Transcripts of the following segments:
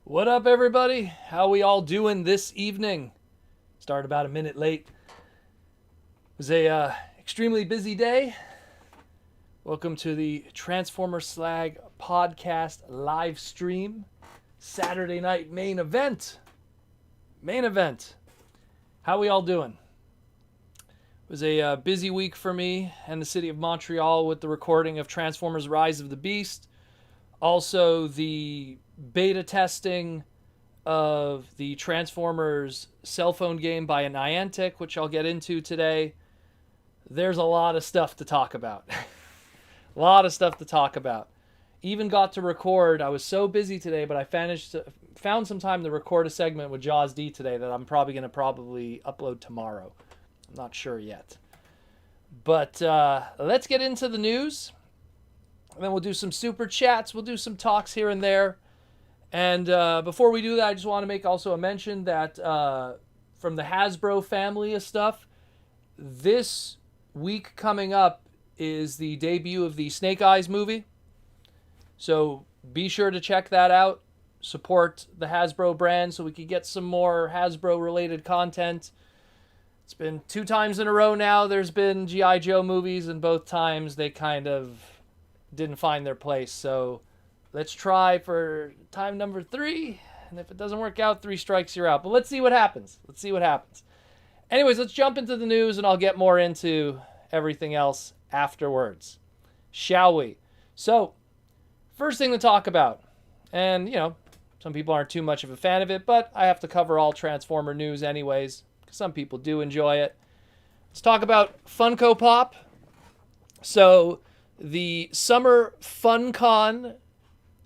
What up, everybody? How we all doing this evening? Started about a minute late. It was a extremely busy day. Welcome to the Transformer Slag podcast live stream. Saturday night main event. How we all doing? It was a busy week for me and the city of Montreal with the recording of Transformers Rise of the Beast. Also, the beta testing of the Transformers cell phone game by Niantic, which I'll get into today. There's a lot of stuff to talk about. Even got to record. I was so busy today, but I found some time to record a segment with Jaws D today that I'm probably going to upload tomorrow. I'm not sure yet. But let's get into the news. And then we'll do some super chats. We'll do some talks here and there. And before we do that, I just want to make also a mention that from the Hasbro family of stuff, this week coming up is the debut of the Snake Eyes movie. So be sure to check that out. Support the Hasbro brand so we can get some more Hasbro-related content. It's been 2 times in a row now. There's been G.I. Joe movies, and both times they kind of didn't find their place. So let's try for time number 3. And if it doesn't work out, 3 strikes, you're out. But let's see what happens. Anyways, let's jump into the news, and I'll get more into everything else afterwards. Shall we? So, first thing to talk about. And, some people aren't too much of a fan of it, but I have to cover all Transformer news anyways, because some people do enjoy it. Let's talk about Funko Pop. So, the Summer FunCon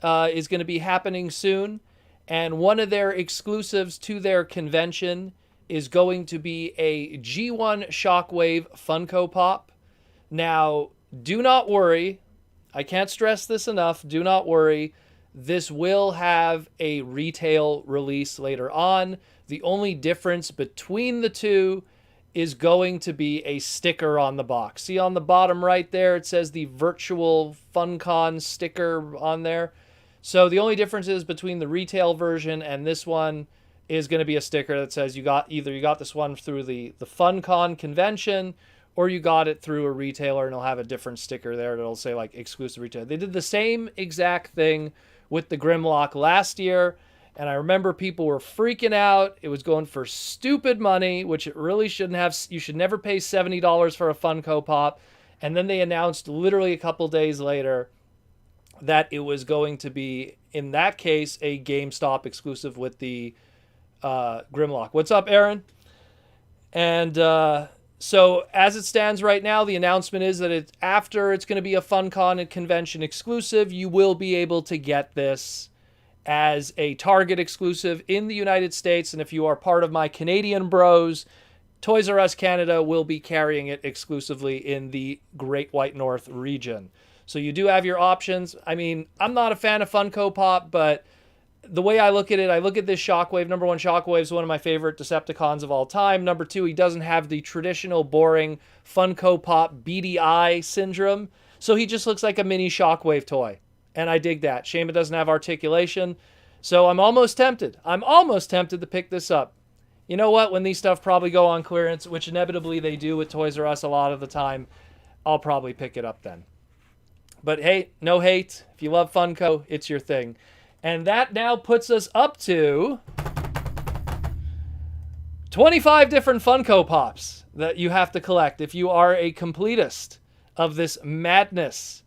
is going to be happening soon, and one of their exclusives to their convention is going to be a G1 Shockwave Funko Pop. Now, do not worry. I can't stress this enough. Do not worry. This will have a retail release later on. The only difference between the two is going to be a sticker on the box. See on the bottom right there, it says the Virtual FunCon sticker on there. So the only difference is between the retail version and this one is going to be a sticker that says you got this one through the FunCon convention, or you got it through a retailer, and it'll have a different sticker there that'll say like exclusive retail. They did the same exact thing with the Grimlock last year. And I remember people were freaking out. It was going for stupid money, which it really shouldn't have. You should never pay $70 for a Funko Pop. And then they announced literally a couple days later that it was going to be, in that case, a GameStop exclusive with the Grimlock. What's up, Aaron? And so as it stands right now, the announcement is that after it's going to be a FunCon and convention exclusive, you will be able to get this as a Target exclusive in the United States. And if you are part of my Canadian bros, Toys R Us Canada will be carrying it exclusively in the Great White North region. So you do have your options. I mean, I'm not a fan of Funko Pop, but the way I look at it, I look at this Shockwave. Number 1, Shockwave is one of my favorite Decepticons of all time. Number 2, he doesn't have the traditional boring Funko Pop beady eye syndrome. So he just looks like a mini Shockwave toy. And I dig that. Shame it doesn't have articulation. So I'm almost tempted to pick this up. You know what? When these stuff probably go on clearance, which inevitably they do with Toys R Us a lot of the time, I'll probably pick it up then. But hey, no hate. If you love Funko, it's your thing. And that now puts us up to 25 different Funko Pops that you have to collect if you are a completist of this madness.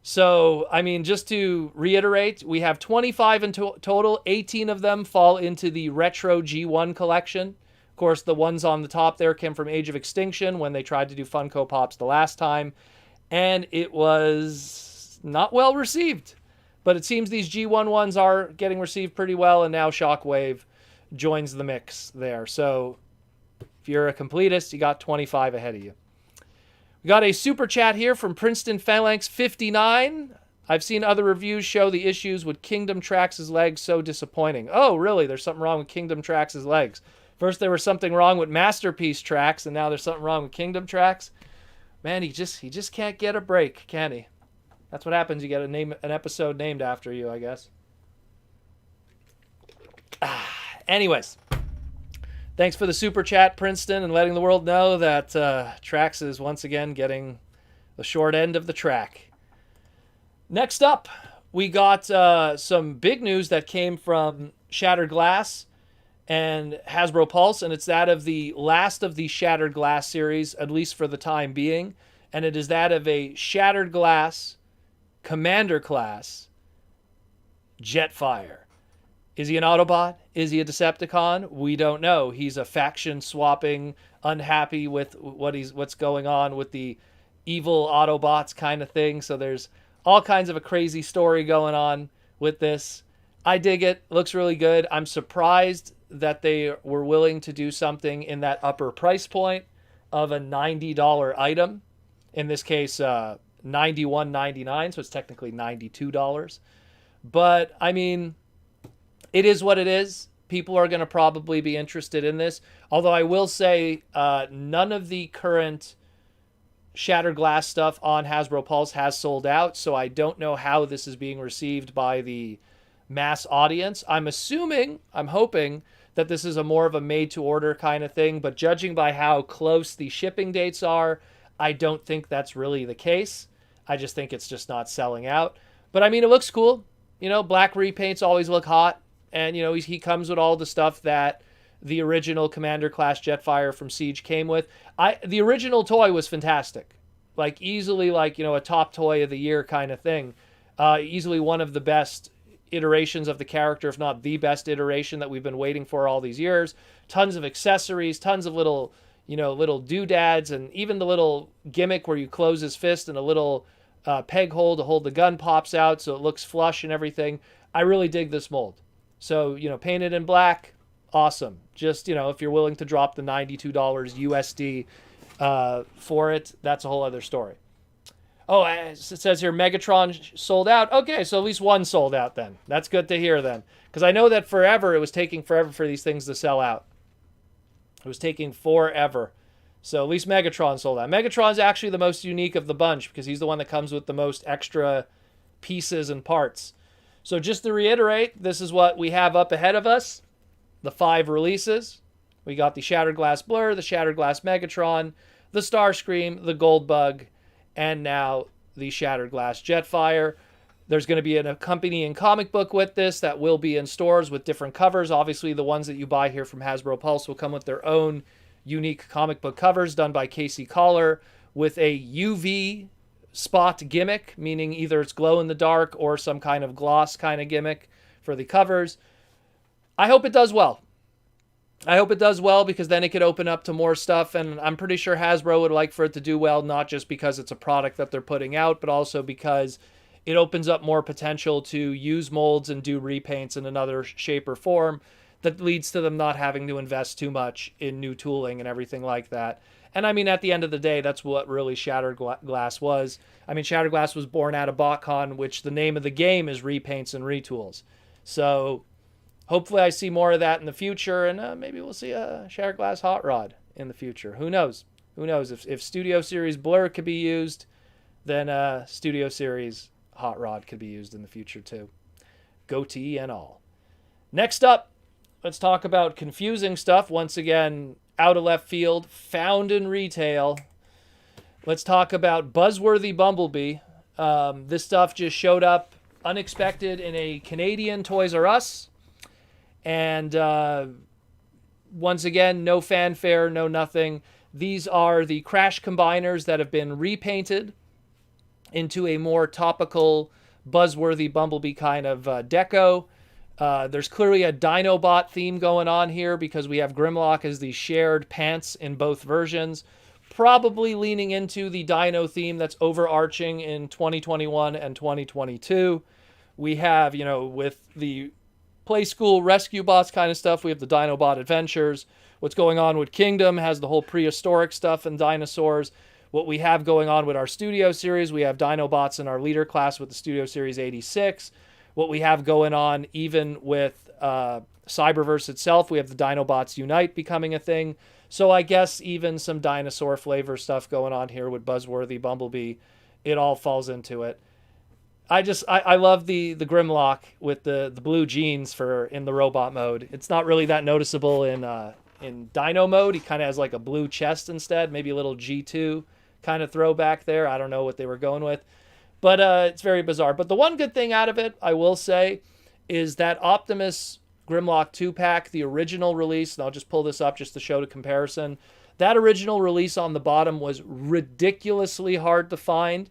So, I mean, just to reiterate, we have 25 in total. 18 of them fall into the Retro G1 collection. Of course, the ones on the top there came from Age of Extinction when they tried to do Funko Pops the last time. And it was not well received. But it seems these G1 ones are getting received pretty well, and now Shockwave joins the mix there. So, if you're a completist, you got 25 ahead of you. We got a super chat here from Princeton Phalanx 59. I've seen other reviews show the issues with Kingdom Trax' legs so disappointing. Oh, really? There's something wrong with Kingdom Trax' legs. First there was something wrong with Masterpiece Trax, and now there's something wrong with Kingdom Trax. Man, he just can't get a break, can he? That's what happens. You get an episode named after you, I guess. Anyways, thanks for the super chat, Princeton, and letting the world know that Trax is once again getting the short end of the track. Next up, we got some big news that came from Shattered Glass and Hasbro Pulse, and it's that of the last of the Shattered Glass series, at least for the time being, and it is that of a Shattered Glass Commander class Jetfire. Is he an Autobot? Is he a Decepticon? We don't know. He's a faction swapping, unhappy with what's going on with the evil Autobots kind of thing. So there's all kinds of a crazy story going on with this. I dig it. Looks really good. I'm surprised that they were willing to do something in that upper price point of a $90 item. In this case, $91.99, so it's technically $92. But, I mean, it is what it is. People are going to probably be interested in this. Although I will say none of the current Shattered Glass stuff on Hasbro Pulse has sold out, so I don't know how this is being received by the mass audience. I'm hoping that this is a more of a made-to-order kind of thing, but judging by how close the shipping dates are, I don't think that's really the case. I just think it's just not selling out. But, I mean, it looks cool. You know, black repaints always look hot. And, you know, he comes with all the stuff that the original Commander class Jetfire from Siege came with. The original toy was fantastic. Like, easily, like, you know, a top toy of the year kind of thing. Easily one of the best iterations of the character, if not the best iteration that we've been waiting for all these years. Tons of accessories, tons of little, you know, little doodads, and even the little gimmick where you close his fist and a little peg hole to hold the gun pops out so it looks flush and everything. I really dig this mold. So, you know, painted in black, awesome. Just, you know, if you're willing to drop the $92 USD for it, that's a whole other story. Oh, it says here Megatron sold out. Okay, so at least one sold out then. That's good to hear then. Because I know that it was taking forever for these things to sell out. It was taking forever. So at least Megatron sold out. Megatron's actually the most unique of the bunch because he's the one that comes with the most extra pieces and parts. So just to reiterate, this is what we have up ahead of us. The 5 releases. We got the Shattered Glass Blur, the Shattered Glass Megatron, the Starscream, the Goldbug, and now the Shattered Glass Jetfire. There's going to be an accompanying comic book with this that will be in stores with different covers. Obviously, the ones that you buy here from Hasbro Pulse will come with their own unique comic book covers done by Casey Collar with a UV spot gimmick, meaning either it's glow in the dark or some kind of gloss kind of gimmick for the covers. I hope it does well. I hope it does well because then it could open up to more stuff, and I'm pretty sure Hasbro would like for it to do well, not just because it's a product that they're putting out, but also because it opens up more potential to use molds and do repaints in another shape or form that leads to them not having to invest too much in new tooling and everything like that. And I mean, at the end of the day, that's what really Shattered Glass was. I mean, Shattered Glass was born out of BotCon, which the name of the game is repaints and retools. So hopefully I see more of that in the future, and maybe we'll see a Shattered Glass Hot Rod in the future. Who knows? Who knows? If Studio Series Blur could be used, then Studio Series Hot Rod could be used in the future too. Goatee and all. Next up, let's talk about confusing stuff. Once again, out of left field, found in retail. Let's talk about Buzzworthy Bumblebee. This stuff just showed up unexpected in a Canadian Toys R Us. And once again, no fanfare, no nothing. These are the Crash Combiners that have been repainted into a more topical Buzzworthy Bumblebee kind of deco. There's clearly a Dinobot theme going on here because we have Grimlock as the shared pants in both versions. Probably leaning into the Dino theme that's overarching in 2021 and 2022. We have, you know, with the Play School Rescue Bots kind of stuff, we have the Dinobot Adventures. What's going on with Kingdom has the whole prehistoric stuff and dinosaurs. What we have going on with our Studio Series, we have Dinobots in our leader class with the Studio Series 86. What we have going on even with Cyberverse itself, we have the Dinobots Unite becoming a thing. So I guess even some dinosaur flavor stuff going on here with Buzzworthy Bumblebee. It all falls into it. I love the Grimlock with the blue jeans for in the robot mode. It's not really that noticeable in Dino mode. He kind of has like a blue chest instead, maybe a little G2 kind of throwback there. I don't know what they were going with, but it's very bizarre. But the one good thing out of it, I will say, is that Optimus Grimlock 2-pack, the original release, and I'll just pull this up just to show the comparison. That original release on the bottom was ridiculously hard to find.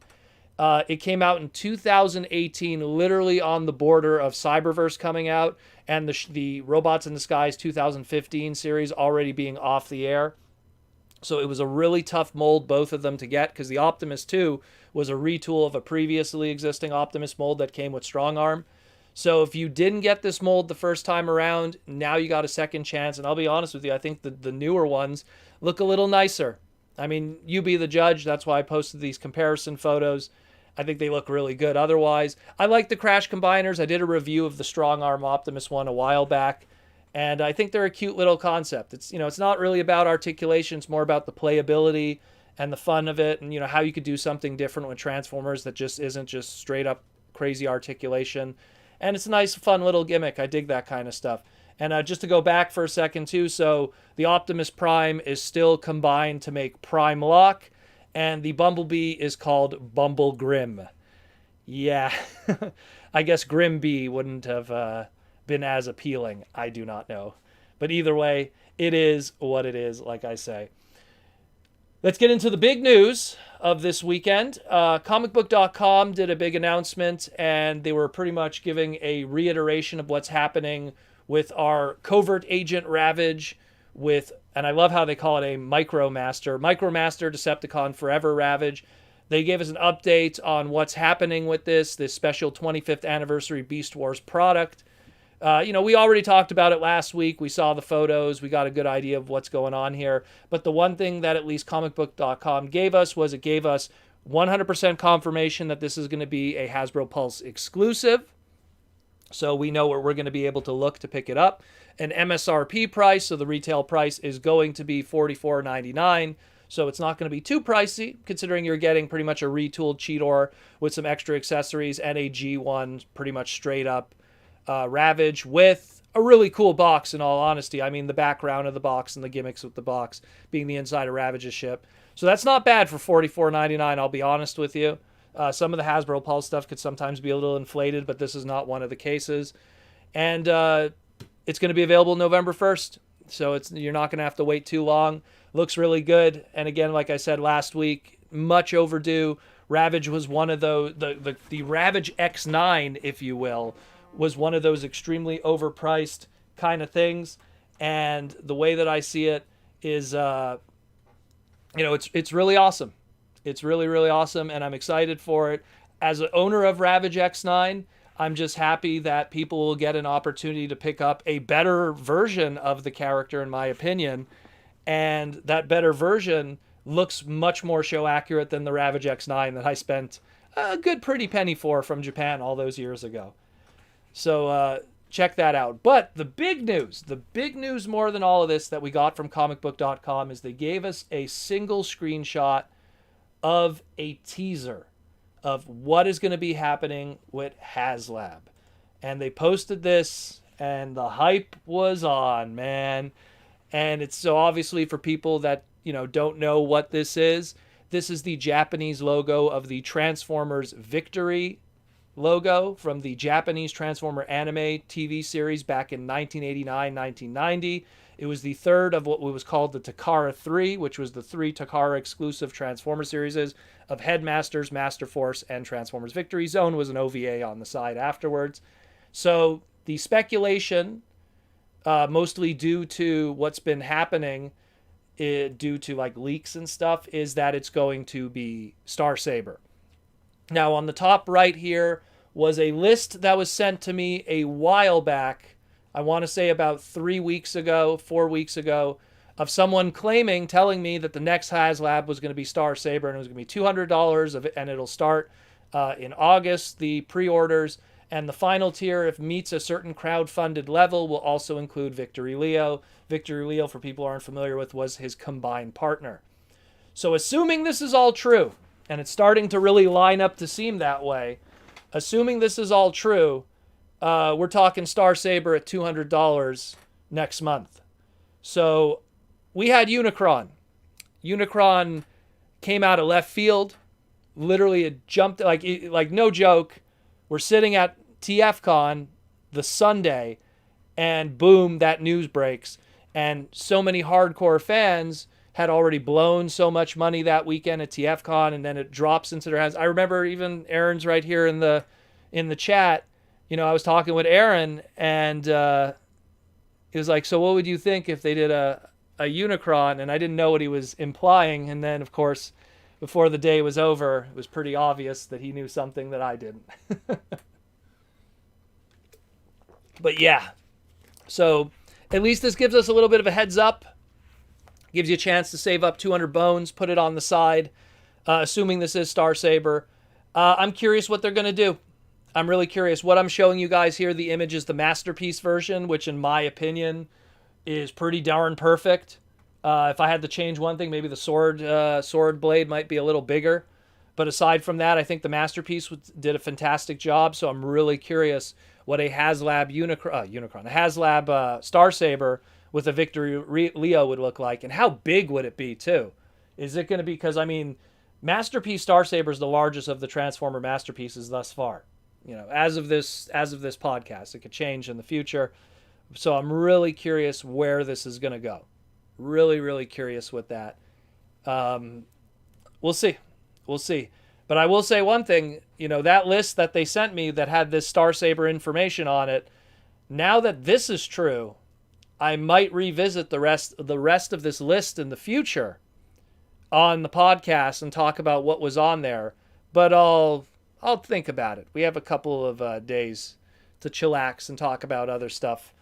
It came out in 2018, literally on the border of Cyberverse coming out, and the Robots in Disguise 2015 series already being off the air. So it was a really tough mold, both of them, to get, because the Optimus 2 was a retool of a previously existing Optimus mold that came with Strong Arm. So if you didn't get this mold the first time around, now you got a second chance. And I'll be honest with you, I think the newer ones look a little nicer. I mean, you be the judge. That's why I posted these comparison photos. I think they look really good otherwise. I like the Crash Combiners. I did a review of the Strong Arm Optimus one a while back, and I think they're a cute little concept. It's, it's not really about articulation. It's more about the playability and the fun of it, and, how you could do something different with Transformers that just isn't just straight up crazy articulation. And it's a nice, fun little gimmick. I dig that kind of stuff. And just to go back for a second, too, so the Optimus Prime is still combined to make Prime Lock, and the Bumblebee is called Bumble Grim. Yeah, I guess Grim Bee wouldn't have been as appealing. I do not know. But either way, it is what it is, like I say. Let's get into the big news of this weekend. Comicbook.com did a big announcement, and they were pretty much giving a reiteration of what's happening with our covert agent Ravage and I love how they call it a Micromaster Decepticon Forever Ravage. They gave us an update on what's happening with this special 25th anniversary Beast Wars product. We already talked about it last week. We saw the photos. We got a good idea of what's going on here. But the one thing that at least comicbook.com gave us was it gave us 100% confirmation that this is going to be a Hasbro Pulse exclusive. So we know where we're going to be able to look to pick it up. An MSRP price, so the retail price is going to be $44.99. So it's not going to be too pricey, considering you're getting pretty much a retooled Cheetor with some extra accessories and a G1 pretty much straight up Ravage with a really cool box, in all honesty. I mean, the background of the box and the gimmicks with the box being the inside of Ravage's ship. So that's not bad for $44.99, I'll be honest with you. Some of the Hasbro Pulse stuff could sometimes be a little inflated, but this is not one of the cases. And it's going to be available November 1st, so you're not going to have to wait too long. Looks really good. And again, like I said last week, much overdue. Ravage was one of those, the Ravage X9, if you will, was one of those extremely overpriced kind of things. And the way that I see it is, it's really awesome. It's really, really awesome, and I'm excited for it. As an owner of Ravage X9, I'm just happy that people will get an opportunity to pick up a better version of the character, in my opinion. And that better version looks much more show accurate than the Ravage X9 that I spent a good pretty penny for from Japan all those years ago. So check that out. But the big news more than all of this that we got from comicbook.com is they gave us a single screenshot of a teaser of what is going to be happening with HasLab. And they posted this, and the hype was on, man. And it's so obviously for people that, don't know what this is the Japanese logo of the Transformers Victory logo from the Japanese Transformer anime TV series back in 1989, 1990. It was the third of what was called the Takara 3, which was the 3 Takara exclusive Transformer series of Headmasters, Master Force, and Transformers Victory Zone was an OVA on the side afterwards. So the speculation, mostly due to what's been happening, due to like leaks and stuff, is that it's going to be Star Saber. Now on the top right here was a list that was sent to me a while back, I want to say about 4 weeks ago, of someone telling me that the next HasLab was going to be Star Saber, and it was going to be $200 of it, and it'll start in August, the pre-orders, and the final tier, if meets a certain crowd-funded level, will also include Victory Leo. Victory Leo, for people who aren't familiar with, was his combined partner. So assuming this is all true, and it's starting to really line up to seem that way, Assuming this is all true, we're talking Star Saber at $200 next month. So we had Unicron. Unicron came out of left field. Literally, it jumped like no joke. We're sitting at TFCon the Sunday, and boom, that news breaks. And so many hardcore fans had already blown so much money that weekend at TFCon, and then it drops into their hands. I remember even Aaron's right here in the chat. You know, I was talking with Aaron, and he was like, "So what would you think if they did a Unicron?" And I didn't know what he was implying. And then, of course, before the day was over, it was pretty obvious that he knew something that I didn't. But yeah, so at least this gives us a little bit of a heads up. Gives you a chance to save up 200 bones, put it on the side, assuming this is Star Saber. I'm curious what they're going to do. I'm really curious. What I'm showing you guys here, the image is the Masterpiece version, which in my opinion is pretty darn perfect. If I had to change one thing, maybe the sword blade might be a little bigger. But aside from that, I think the Masterpiece did a fantastic job. So I'm really curious what a HasLab a HasLab Star Saber with a Victory Leo would look like, and how big would it be too? Is it going to be, because I mean, Masterpiece Star Saber is the largest of the Transformer masterpieces thus far. You know, as of this podcast, it could change in the future. So I'm really curious where this is going to go. Really, really curious with that. We'll see. But I will say one thing, you know, that list that they sent me that had this Star Saber information on it, now that this is true, I might revisit the rest of this list in the future on the podcast and talk about what was on there. But I'll think about it. We have a couple of days to chillax and talk about other stuff.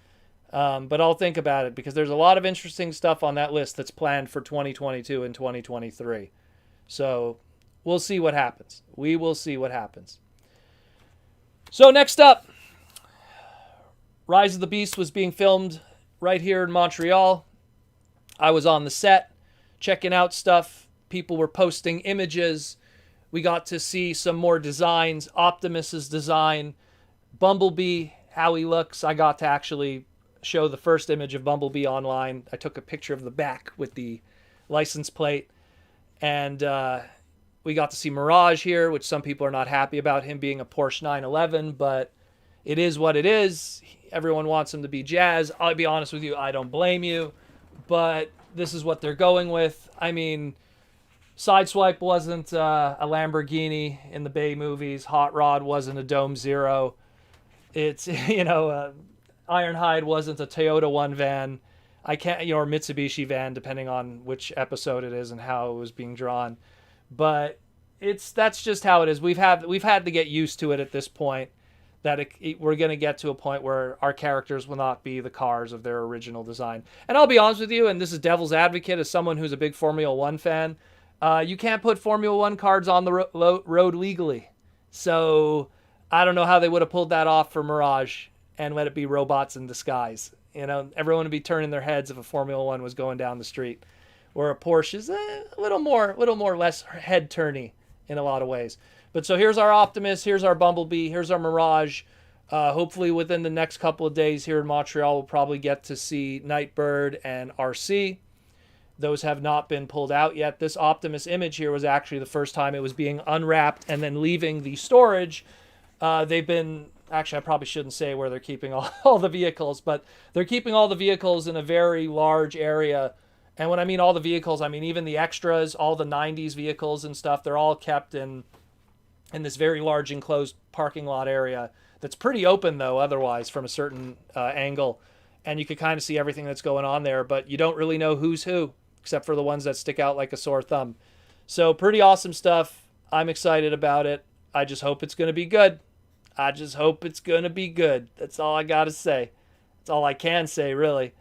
But I'll think about it because there's a lot of interesting stuff on that list that's planned for 2022 and 2023. So we'll see what happens. We will see what happens. So next up, Rise of the Beast was being filmed right here in Montreal. I was on the set checking out stuff. People were posting images. We got to see some more designs. Optimus's design. Bumblebee, how he looks. I got to actually show the first image of Bumblebee online. I took a picture of the back with the license plate. And we got to see Mirage here, which some people are not happy about him being a Porsche 911, but it is what it is. Everyone wants him to be Jazz. I'll be honest with you, I don't blame you, but this is what they're going with. I mean, Sideswipe wasn't a Lamborghini in the Bay movies. Hot Rod wasn't a Dome Zero. It's, Ironhide wasn't a Toyota One van. Or Mitsubishi van, depending on which episode it is and how it was being drawn. But that's just how it is. We've had to get used to it at this point. That we're going to get to a point where our characters will not be the cars of their original design. And I'll be honest with you, and this is devil's advocate as someone who's a big Formula One fan, you can't put Formula One cars on the road legally. So I don't know how they would have pulled that off for Mirage and let it be robots in disguise. You know, everyone would be turning their heads if a Formula One was going down the street. Where a Porsche is a little more less head turny in a lot of ways. But so here's our Optimus, here's our Bumblebee, here's our Mirage. Hopefully within the next couple of days here in Montreal, we'll probably get to see Nightbird and RC. Those have not been pulled out yet. This Optimus image here was actually the first time it was being unwrapped and then leaving the storage. Actually, I probably shouldn't say where they're keeping all the vehicles, but they're keeping all the vehicles in a very large area. And when I mean all the vehicles, I mean even the extras, all the 90s vehicles and stuff, they're all kept in this very large enclosed parking lot area that's pretty open, though, otherwise, from a certain angle. And you can kind of see everything that's going on there, but you don't really know who's who, except for the ones that stick out like a sore thumb. So pretty awesome stuff. I'm excited about it. I just hope it's going to be good. That's all I got to say. That's all I can say, really.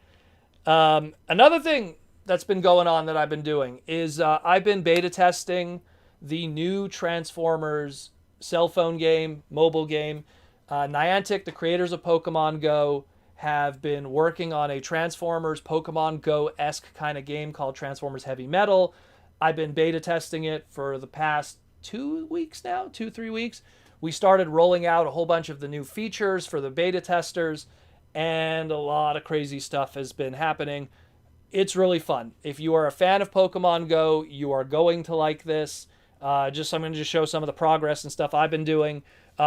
Another thing that's been going on that I've been doing is I've been beta testing the new Transformers cell phone game, mobile game. Niantic, the creators of Pokemon Go, have been working on a Transformers Pokemon Go-esque kind of game called Transformers Heavy Metal. I've been beta testing it for the past 3 weeks. we started rolling out a whole bunch of the new features for the beta testers, and a lot of crazy stuff has been happening. It's really fun. If you are a fan of Pokemon Go, you are going to like this. I'm going to just show some of the progress and stuff I've been doing.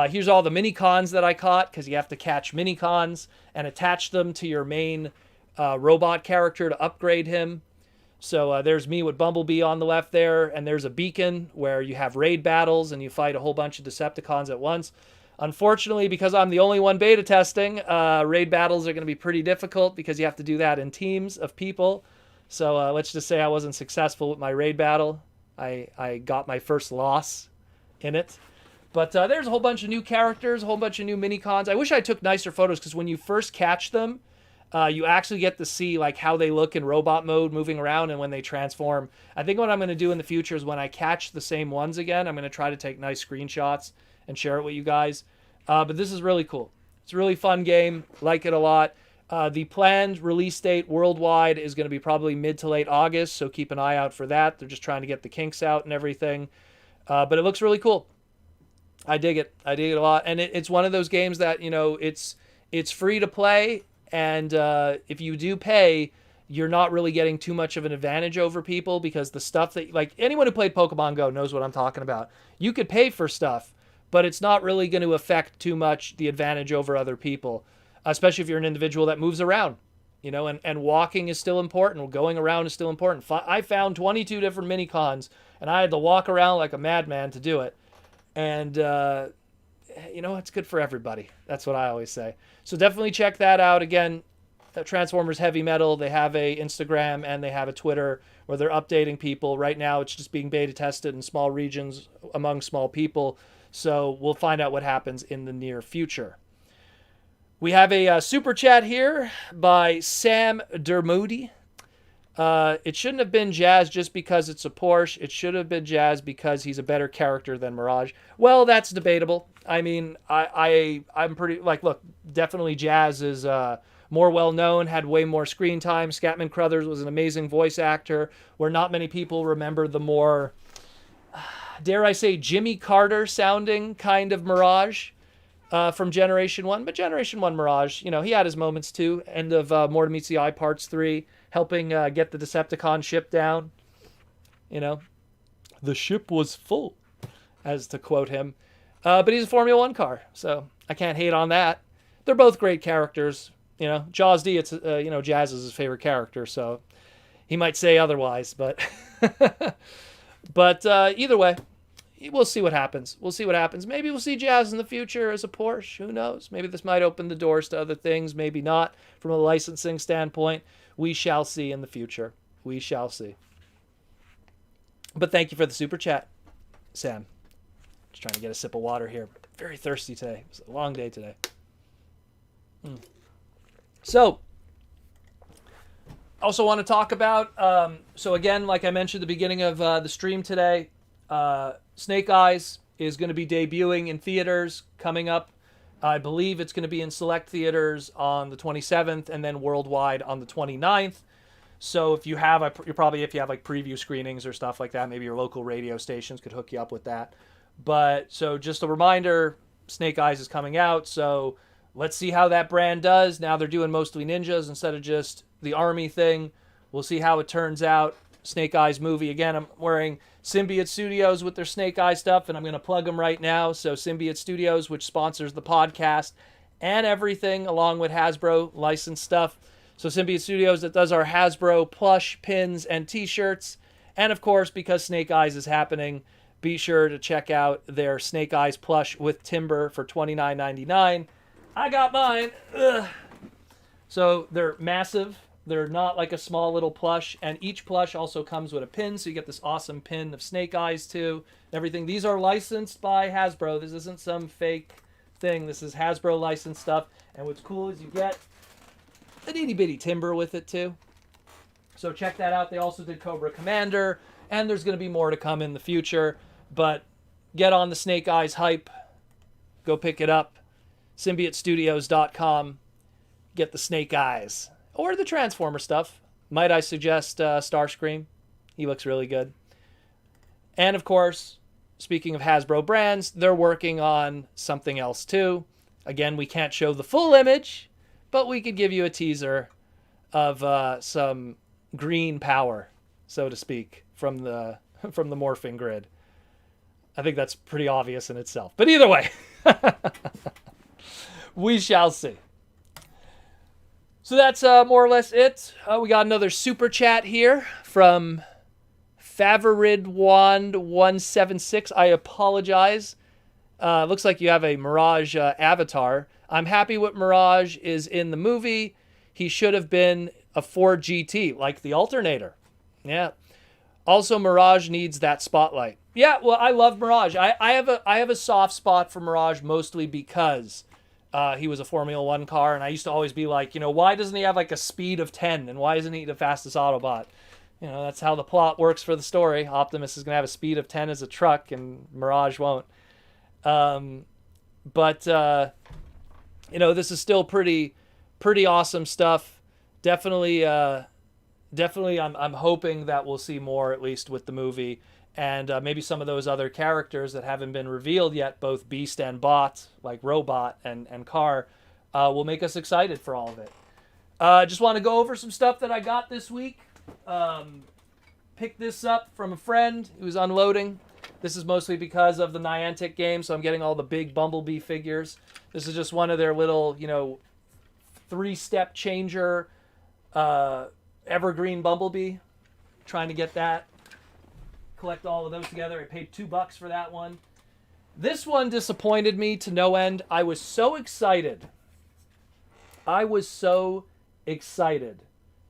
Here's all the mini cons that I caught, because you have to catch mini cons and attach them to your main robot character to upgrade him. So there's me with Bumblebee on the left there, and there's a beacon where you have raid battles and you fight a whole bunch of Decepticons at once. Unfortunately, because I'm the only one beta testing, raid battles are going to be pretty difficult because you have to do that in teams of people. So let's just say I wasn't successful with my raid battle. I got my first loss in it. But there's a whole bunch of new characters, a whole bunch of new mini-cons. I wish I took nicer photos, because when you first catch them, you actually get to see like how they look in robot mode moving around and when they transform. I think what I'm going to do in the future is when I catch the same ones again, I'm going to try to take nice screenshots and share it with you guys. But this is really cool. It's a really fun game. Like it a lot. The planned release date worldwide is going to be probably mid to late August, so keep an eye out for that. They're just trying to get the kinks out and everything. But it looks really cool. I dig it. I dig it a lot. And it's one of those games that, it's free to play, and if you do pay, you're not really getting too much of an advantage over people, because the stuff that, like, anyone who played Pokemon Go knows what I'm talking about. You could pay for stuff, but it's not really going to affect too much the advantage over other people, especially if you're an individual that moves around, and walking is still important. Going around is still important. I found 22 different mini-cons, and I had to walk around like a madman to do it. And, it's good for everybody. That's what I always say. So definitely check that out. Again, Transformers Heavy Metal, they have a Instagram and they have a Twitter where they're updating people. Right now, it's just being beta tested in small regions among small people. So we'll find out what happens in the near future. We have a super chat here by Sam Dermody. It shouldn't have been Jazz just because it's a Porsche. It should have been Jazz because he's a better character than Mirage. Well, that's debatable. I mean, I'm pretty, look, definitely Jazz is more well-known, had way more screen time. Scatman Crothers was an amazing voice actor, where not many people remember the more, dare I say, Jimmy Carter sounding kind of Mirage from Generation 1. But Generation 1 Mirage, he had his moments too. End of More to Meets the Eye Parts 3. Helping get the Decepticon ship down. The ship was full, as to quote him. But he's a Formula 1 car, so I can't hate on that. They're both great characters. Jaws D, it's, Jazz is his favorite character, so he might say otherwise. But, either way, we'll see what happens. Maybe we'll see Jazz in the future as a Porsche. Who knows? Maybe this might open the doors to other things. Maybe not from a licensing standpoint. We shall see in the future. We shall see. But thank you for the super chat, Sam. Just trying to get a sip of water here. Very thirsty today. It was a long day today. So, also want to talk about, so again, like I mentioned at the beginning of the stream today, Snake Eyes is going to be debuting in theaters coming up. I believe it's going to be in select theaters on the 27th and then worldwide on the 29th. So if you have, if you have like preview screenings or stuff like that, maybe your local radio stations could hook you up with that. But so just a reminder, Snake Eyes is coming out. So let's see how that brand does. Now they're doing mostly ninjas instead of just the army thing. We'll see how it turns out. Snake Eyes movie. Again, I'm wearing Symbiote Studios with their Snake Eyes stuff, and I'm going to plug them right now. So Symbiote Studios, which sponsors the podcast and everything, along with Hasbro licensed stuff. So Symbiote Studios, that does our Hasbro plush, pins, and t-shirts. And of course, because Snake Eyes is happening, be sure to check out their Snake Eyes plush with Timber for $29.99. I got mine. Ugh. So they're massive. They're not like a small little plush, and each plush also comes with a pin, so you get this awesome pin of Snake Eyes too. Everything. These are licensed by Hasbro. This isn't some fake thing. This is Hasbro licensed stuff, and what's cool is you get an itty-bitty Timber with it too. So check that out. They also did Cobra Commander, and there's going to be more to come in the future, but get on the Snake Eyes hype. Go pick it up. SymbioteStudios.com. Get the Snake Eyes. Or the Transformer stuff. Might I suggest Starscream? He looks really good. And of course, speaking of Hasbro brands, they're working on something else too. Again, we can't show the full image, but we could give you a teaser of some green power, so to speak, from the morphing grid. I think that's pretty obvious in itself. But either way, we shall see. So that's more or less it. We got another super chat here from Favoridwand176. I apologize. Looks like you have a Mirage avatar. I'm happy what Mirage is in the movie. He should have been a Ford GT, like the alternator. Yeah. Also, Mirage needs that spotlight. Yeah, well, I love Mirage. I have a soft spot for Mirage, mostly because he was a Formula 1 car, and I used to always be like, why doesn't he have like a speed of 10, and why isn't he the fastest Autobot? That's how the plot works for the story. Optimus is going to have a speed of 10 as a truck, and Mirage won't. But this is still pretty awesome stuff. Definitely, I'm hoping that we'll see more, at least with the movie, and maybe some of those other characters that haven't been revealed yet, both Beast and Bot, like Robot and Car, will make us excited for all of it. Just want to go over some stuff that I got this week. Picked this up from a friend who was unloading. This is mostly because of the Niantic game, so I'm getting all the big Bumblebee figures. This is just one of their little, 3-step changer evergreen Bumblebee. Trying to get that. Collect all of those together. I paid $2 for that one. This one disappointed me to no end. I was so excited. I was so excited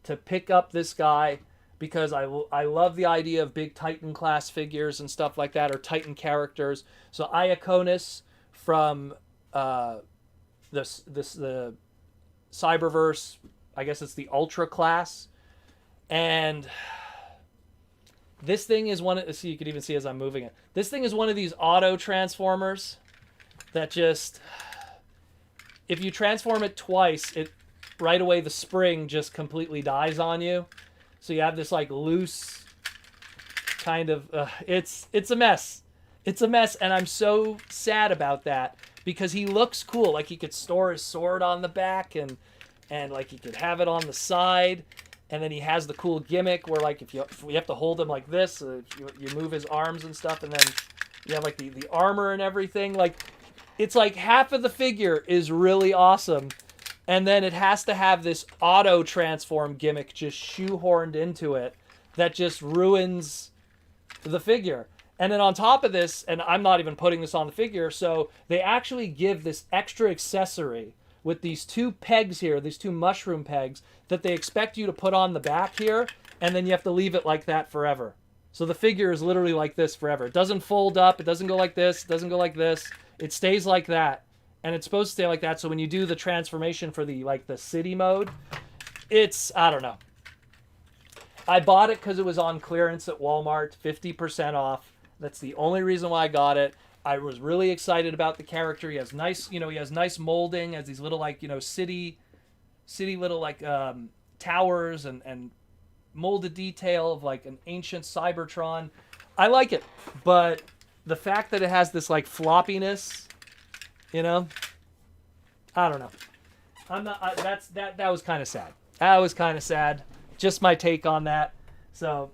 to pick up this guy because I love the idea of big Titan class figures and stuff like that, or Titan characters. So Iaconis from the Cyberverse, I guess it's the Ultra class. And this thing is so you can even see as I'm moving it. This thing is one of these auto transformers that just, if you transform it twice, it right away the spring just completely dies on you. So you have this like loose kind of, it's a mess. It's a mess, and I'm so sad about that because he looks cool. Like he could store his sword on the back and like he could have it on the side. And then he has the cool gimmick where, like, if you have to hold him like this, you move his arms and stuff, and then you have, like, the armor and everything. Like, it's like half of the figure is really awesome. And then it has to have this auto-transform gimmick just shoehorned into it that just ruins the figure. And then on top of this, and I'm not even putting this on the figure, so they actually give this extra accessory with these 2 pegs here, these 2 mushroom pegs, that they expect you to put on the back here, and then you have to leave it like that forever. So the figure is literally like this forever. It doesn't fold up, it doesn't go like this, it doesn't go like this. It stays like that. And it's supposed to stay like that, so when you do the transformation for the city mode, I don't know. I bought it because it was on clearance at Walmart, 50% off. That's the only reason why I got it. I was really excited about the character. He has nice, he has nice molding, has these little city little towers and molded detail of like an ancient Cybertron. I like it, but the fact that it has this like floppiness, I don't know. That was kind of sad. That was kind of sad. Just my take on that. So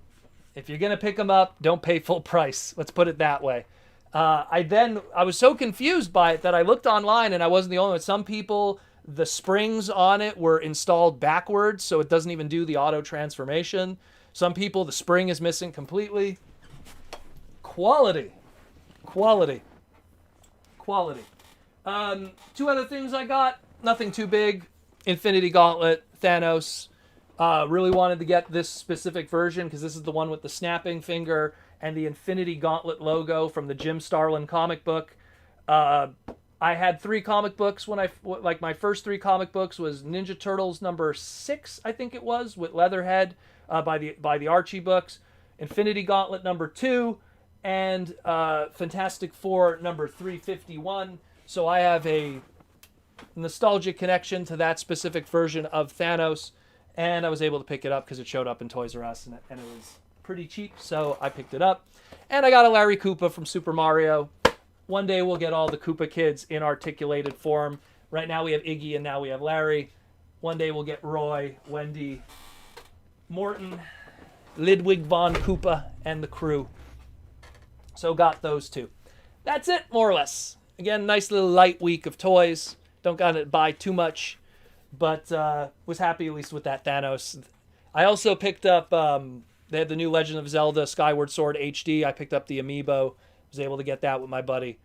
if you're gonna pick them up, don't pay full price. Let's put it that way. I was so confused by it that I looked online, and I wasn't the only one. Some people, the springs on it were installed backwards, so it doesn't even do the auto transformation. Some people, the spring is missing completely. Quality. 2 other things I got, nothing too big. Infinity Gauntlet, Thanos. Really wanted to get this specific version because this is the one with the snapping finger and the Infinity Gauntlet logo from the Jim Starlin comic book. I had 3 comic books when my first 3 comic books was Ninja Turtles number 6, I think it was, with Leatherhead by the Archie books, Infinity Gauntlet number 2, and Fantastic Four number 351. So I have a nostalgic connection to that specific version of Thanos, and I was able to pick it up because it showed up in Toys R Us, and it was pretty cheap, so I picked it up. And I got a Larry Koopa from Super Mario. One day we'll get all the Koopa kids in articulated form. Right now we have Iggy and now we have Larry. One day we'll get Roy, Wendy, Morton, Ludwig von Koopa, and the crew. So got those two. That's it, more or less. Again, nice little light week of toys. Don't gotta buy too much, but was happy at least with that Thanos. I also picked up, they had the new Legend of Zelda Skyward Sword HD. I picked up the Amiibo. Was able to get that with my buddy.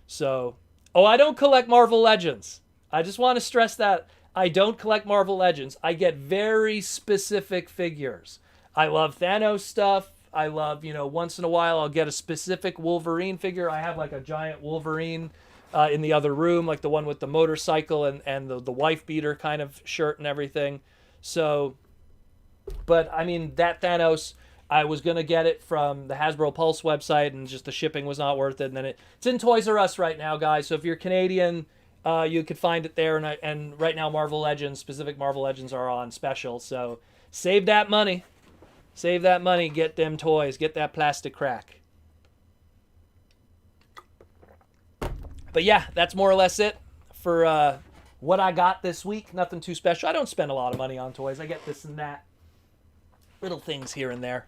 So, I don't collect Marvel Legends. I just want to stress that I don't collect Marvel Legends. I get very specific figures. I love Thanos stuff. I love, once in a while I'll get a specific Wolverine figure. I have like a giant Wolverine in the other room, like the one with the motorcycle and the wife beater kind of shirt and everything. So, but I mean, that Thanos, I was going to get it from the Hasbro Pulse website and just the shipping was not worth it. And then it's in Toys R Us right now, guys. So if you're Canadian, you could find it there. And right now, Marvel Legends, specific Marvel Legends are on special. So save that money. Save that money. Get them toys. Get that plastic crack. But yeah, that's more or less it for what I got this week. Nothing too special. I don't spend a lot of money on toys. I get this and that. Little things here and there.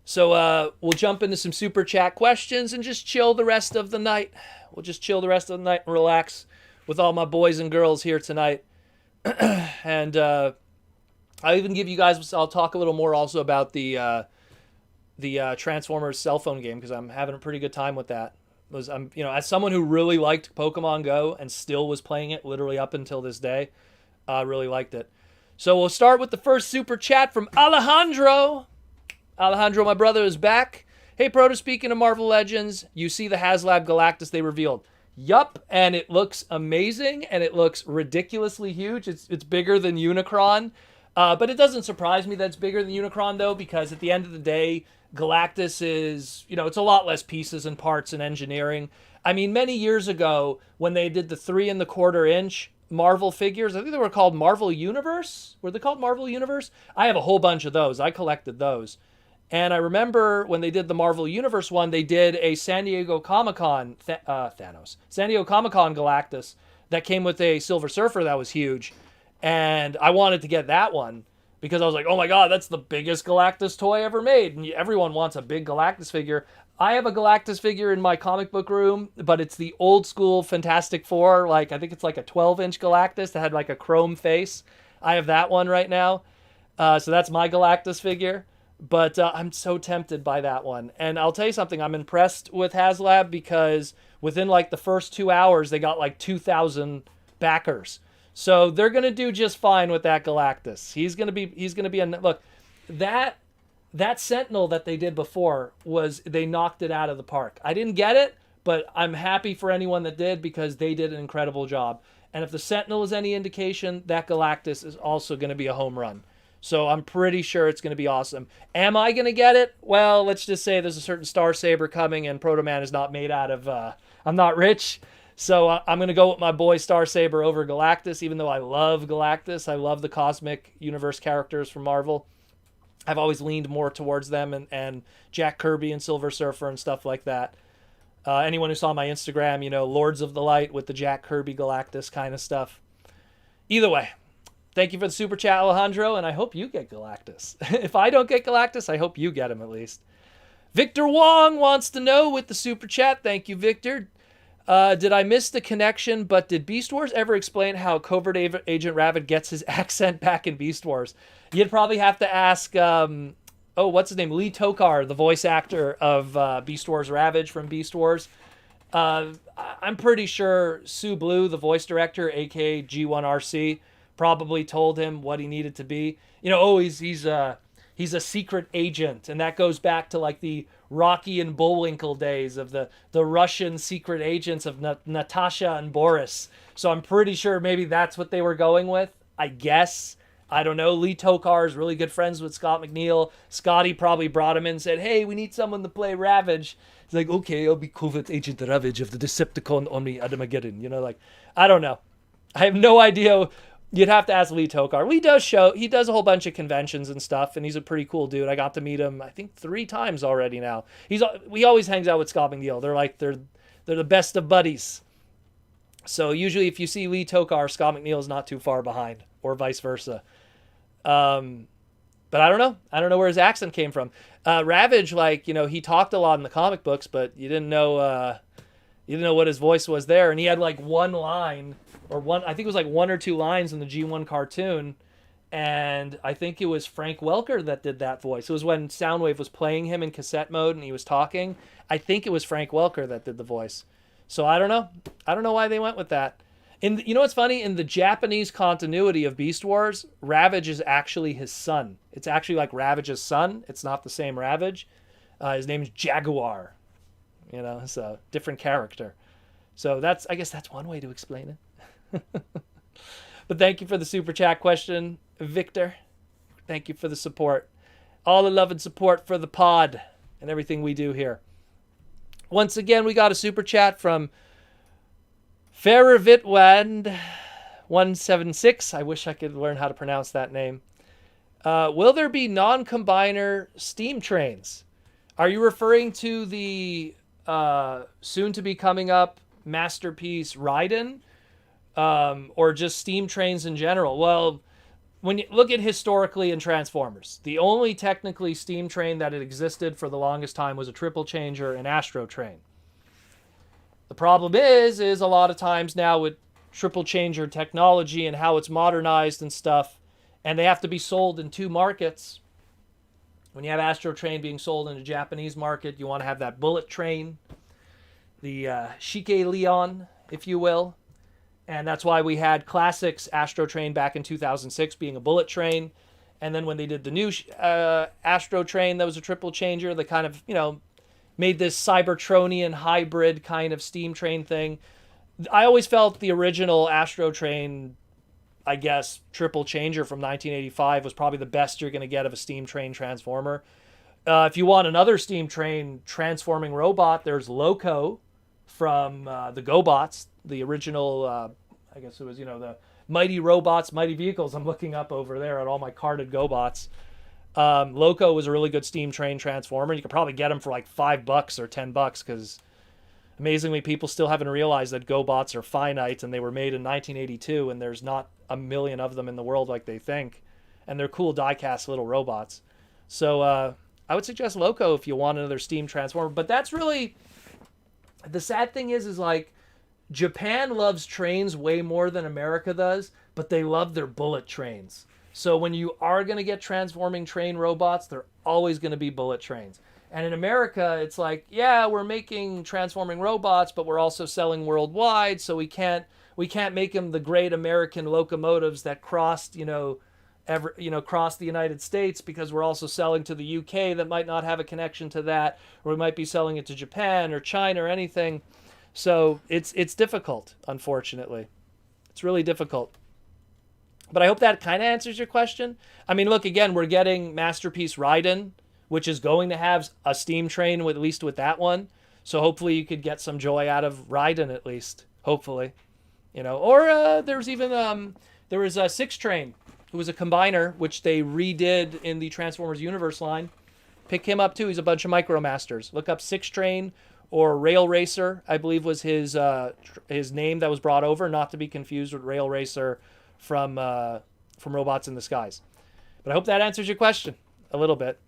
So we'll jump into some super chat questions and just chill the rest of the night. We'll just chill the rest of the night and relax with all my boys and girls here tonight. And I'll even give you guys, I'll talk a little more also about the Transformers cell phone game because I'm having a pretty good time with that. As someone who really liked Pokemon Go and still was playing it literally up until this day, really liked it. So we'll start with the first super chat from Alejandro. Alejandro, my brother, is back. Hey, Proto, speaking of Marvel Legends, you see the HasLab Galactus they revealed. Yup, and it looks amazing, and it looks ridiculously huge. It's bigger than Unicron, but it doesn't surprise me that it's bigger than Unicron, though, because at the end of the day, Galactus is, it's a lot less pieces and parts and engineering. I mean, many years ago, when they did the 3 1/4 inch Marvel figures, I think they were called Marvel Universe. Were they called Marvel Universe? I have a whole bunch of those. I collected those. And I remember when they did the Marvel Universe one, they did a San Diego Comic-Con San Diego Comic-Con Galactus that came with a Silver Surfer that was huge. And I wanted to get that one because I was like, oh my God, that's the biggest Galactus toy ever made. And everyone wants a big Galactus figure. I have a Galactus figure in my comic book room, but it's the old school Fantastic Four. I think it's like a 12-inch Galactus that had like a chrome face. I have that one right now. So that's my Galactus figure. But I'm so tempted by that one. And I'll tell you something, I'm impressed with HasLab because within like the first 2 hours, they got like 2,000 backers. So they're going to do just fine with that Galactus. He's going to be look, that Sentinel that they did before they knocked it out of the park. I didn't get it, but I'm happy for anyone that did because they did an incredible job. And if the Sentinel is any indication, that Galactus is also going to be a home run. So I'm pretty sure it's going to be awesome. Am I going to get it? Well, let's just say there's a certain Star Saber coming and Proto Man is not made out of, I'm not rich. So I'm going to go with my boy Star Saber over Galactus, even though I love Galactus. I love the cosmic universe characters from Marvel. I've always leaned more towards them and Jack Kirby and Silver Surfer and stuff like that. Anyone who saw my Instagram, Lords of the Light with the Jack Kirby Galactus kind of stuff. Either way, thank you for the super chat, Alejandro, and I hope you get Galactus. If I don't get Galactus, I hope you get him at least. Victor Wong wants to know with the super chat. Thank you, Victor. Did I miss the connection, but did Beast Wars ever explain how Covert Agent Ravid gets his accent back in Beast Wars? You'd probably have to ask, what's his name? Lee Tokar, the voice actor of Beast Wars Ravage from Beast Wars. I'm pretty sure Sue Blue, the voice director, aka G1RC, probably told him what he needed to be. He's a secret agent, and that goes back to like the Rocky and Bullwinkle days of the Russian secret agents of Natasha and Boris. So I'm pretty sure maybe that's what they were going with. I guess. I don't know. Lee Tokar is really good friends with Scott McNeil. Scotty probably brought him in and said, hey, we need someone to play Ravage. He's like, okay, I'll be Covert Agent Ravage of the Decepticon Army Armageddon. I don't know. I have no idea You'd have to ask Lee Tokar. He does a whole bunch of conventions and stuff, and he's a pretty cool dude. I got to meet him, I think, 3 times already now. He always hangs out with Scott McNeil. They're the best of buddies. So usually if you see Lee Tokar, Scott McNeil is not too far behind, or vice versa. But I don't know. I don't know where his accent came from. Ravage, he talked a lot in the comic books, but you didn't know what his voice was there. And he had like one line, I think it was like 1 or 2 lines in the G1 cartoon. And I think it was Frank Welker that did that voice. It was when Soundwave was playing him in cassette mode and he was talking. I think it was Frank Welker that did the voice. So I don't know. I don't know why they went with that. You know what's funny? In the Japanese continuity of Beast Wars, Ravage is actually his son. It's actually like Ravage's son. It's not the same Ravage. His name's Jaguar. So different character. So I guess that's one way to explain it. But thank you for the super chat question, Victor. Thank you for the support. All the love and support for the pod and everything we do here. Once again, we got a super chat from Faravitwand 176. I wish I could learn how to pronounce that name. Will there be non-combiner steam trains? Are you referring to the soon to be coming up Masterpiece Raiden? Or just steam trains in general? Well, when you look at historically in Transformers, the only technically steam train that had existed for the longest time was a triple changer and Astro Train. The problem is a lot of times now with triple changer technology and how it's modernized and stuff, and they have to be sold in 2 markets. When you have Astro Train being sold in the Japanese market, you want to have that bullet train, the Shike Leon, if you will. And that's why we had Classics Astro Train back in 2006 being a bullet train. And then when they did the new Astro Train, that was a triple changer, they kind of, made this Cybertronian hybrid kind of steam train thing. I always felt the original Astro Train, I guess, triple changer from 1985 was probably the best you're going to get of a steam train transformer. If you want another steam train transforming robot, there's Loco from the GoBots, the original, I guess it was, the Mighty Robots, Mighty Vehicles. I'm looking up over there at all my carded GoBots. Loco was a really good steam train transformer. You could probably get them for like $5 or $10 because amazingly people still haven't realized that GoBots are finite and they were made in 1982 and there's not a million of them in the world like they think. And they're cool die-cast little robots. So I would suggest Loco if you want another steam transformer. But that's really... The sad thing is like Japan loves trains way more than America does, but they love their bullet trains. So when you are going to get transforming train robots, they're always going to be bullet trains. And in America, it's like, yeah, we're making transforming robots, but we're also selling worldwide, so we can't make them the great American locomotives that crossed, crossed the United States, because we're also selling to the UK that might not have a connection to that, or we might be selling it to Japan or China or anything. So it's difficult, unfortunately. It's really difficult. But I hope that kind of answers your question. I mean, look, again, we're getting Masterpiece Raiden, which is going to have a steam train, at least with that one. So hopefully you could get some joy out of Raiden, at least. Hopefully. Or there was a Six Train, who was a combiner, which they redid in the Transformers Universe line. Pick him up, too. He's a bunch of Micromasters. Look up Six Train or Rail Racer, I believe was his name that was brought over, not to be confused with Rail Racer from Robots in the Skies. But I hope that answers your question a little bit.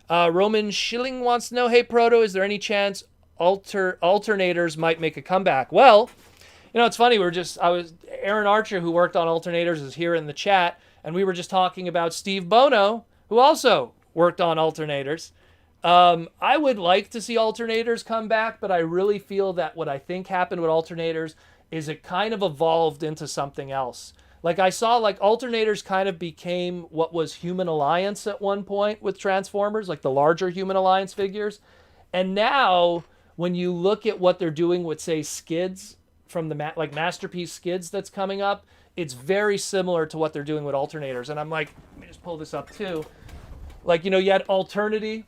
Roman Schilling wants to know, hey, Proto, is there any chance alternators might make a comeback? Well, it's funny. Aaron Archer, who worked on alternators, is here in the chat, and we were just talking about Steve Bono, who also worked on alternators. I would like to see alternators come back, but I really feel that what I think happened with alternators is it kind of evolved into something else. Like I saw alternators kind of became what was Human Alliance at one point with Transformers, like the larger Human Alliance figures. And now when you look at what they're doing with, say, Skids from the Masterpiece Skids that's coming up, it's very similar to what they're doing with alternators. And I'm like, let me just pull this up too. You had Alternity,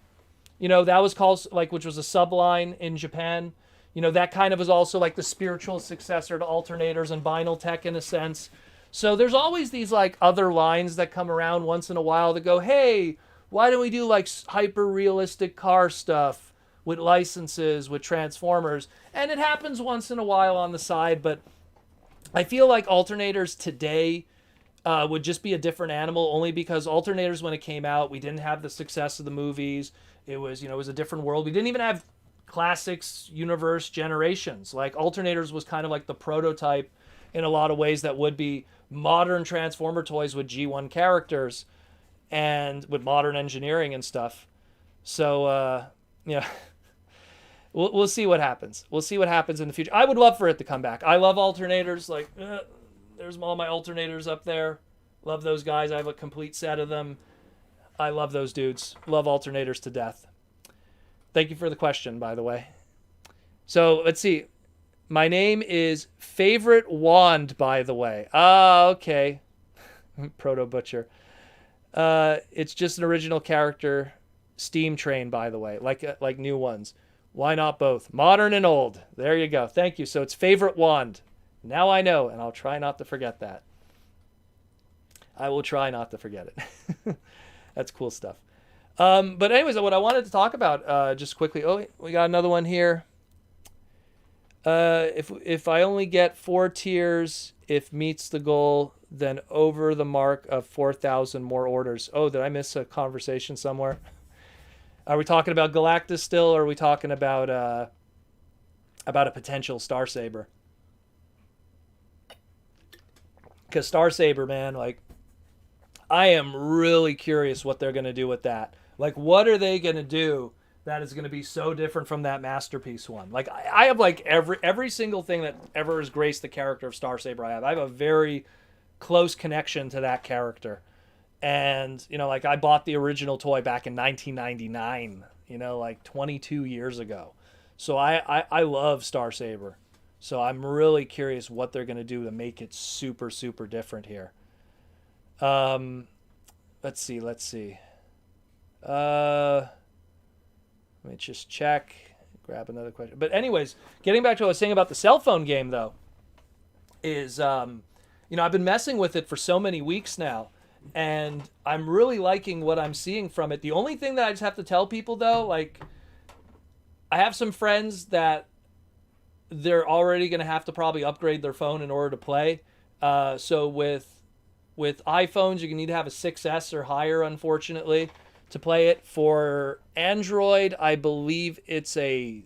that was called, which was a subline in Japan. That kind of was also like the spiritual successor to alternators and Vinyl Tech in a sense. So there's always these like other lines that come around once in a while that go, hey, why don't we do like hyper realistic car stuff with licenses, with Transformers? And it happens once in a while on the side, but I feel like alternators today would just be a different animal, only because alternators, when it came out, we didn't have the success of the movies. It was, it was a different world. We didn't even have classics, universe, generations. Like alternators was kind of like the prototype in a lot of ways that would be modern Transformer toys with G1 characters and with modern engineering and stuff. So, yeah, we'll see what happens. We'll see what happens in the future. I would love for it to come back. I love alternators. Like, there's all my alternators up there. Love those guys. I have a complete set of them. I love those dudes. Love alternators to death. Thank you for the question, by the way. So, let's see. My name is Favorite Wand, by the way. Ah, okay. Proto Butcher. It's just an original character. Steam Train, by the way. Like new ones. Why not both? Modern and old. There you go. Thank you. So it's Favorite Wand. Now I know, and I'll try not to forget that. I will try not to forget it. That's cool stuff. But anyways, what I wanted to talk about just quickly. Oh, we got another one here. If I only get 4 tiers, if meets the goal, then over the mark of 4,000 more orders. Oh, did I miss a conversation somewhere? Are we talking about Galactus still, or are we talking about a potential Star Saber? Because Star Saber, man, like, I am really curious what they're going to do with that. Like, what are they going to do that is going to be so different from that Masterpiece one? Like, I have, like, every single thing that ever has graced the character of Star Saber I have a very close connection to that character. And, like, I bought the original toy back in 1999, like 22 years ago. So I love Star Saber. So I'm really curious what they're going to do to make it super, super different here. Let's see. Let me just check. Grab another question. But anyways, getting back to what I was saying about the cell phone game, though, is, I've been messing with it for so many weeks now, and I'm really liking what I'm seeing from it. The only thing that I just have to tell people, though, like, I have some friends that they're already going to have to probably upgrade their phone in order to play. So with iPhones, you need to have a 6S or higher, unfortunately, to play it. For Android, I believe it's an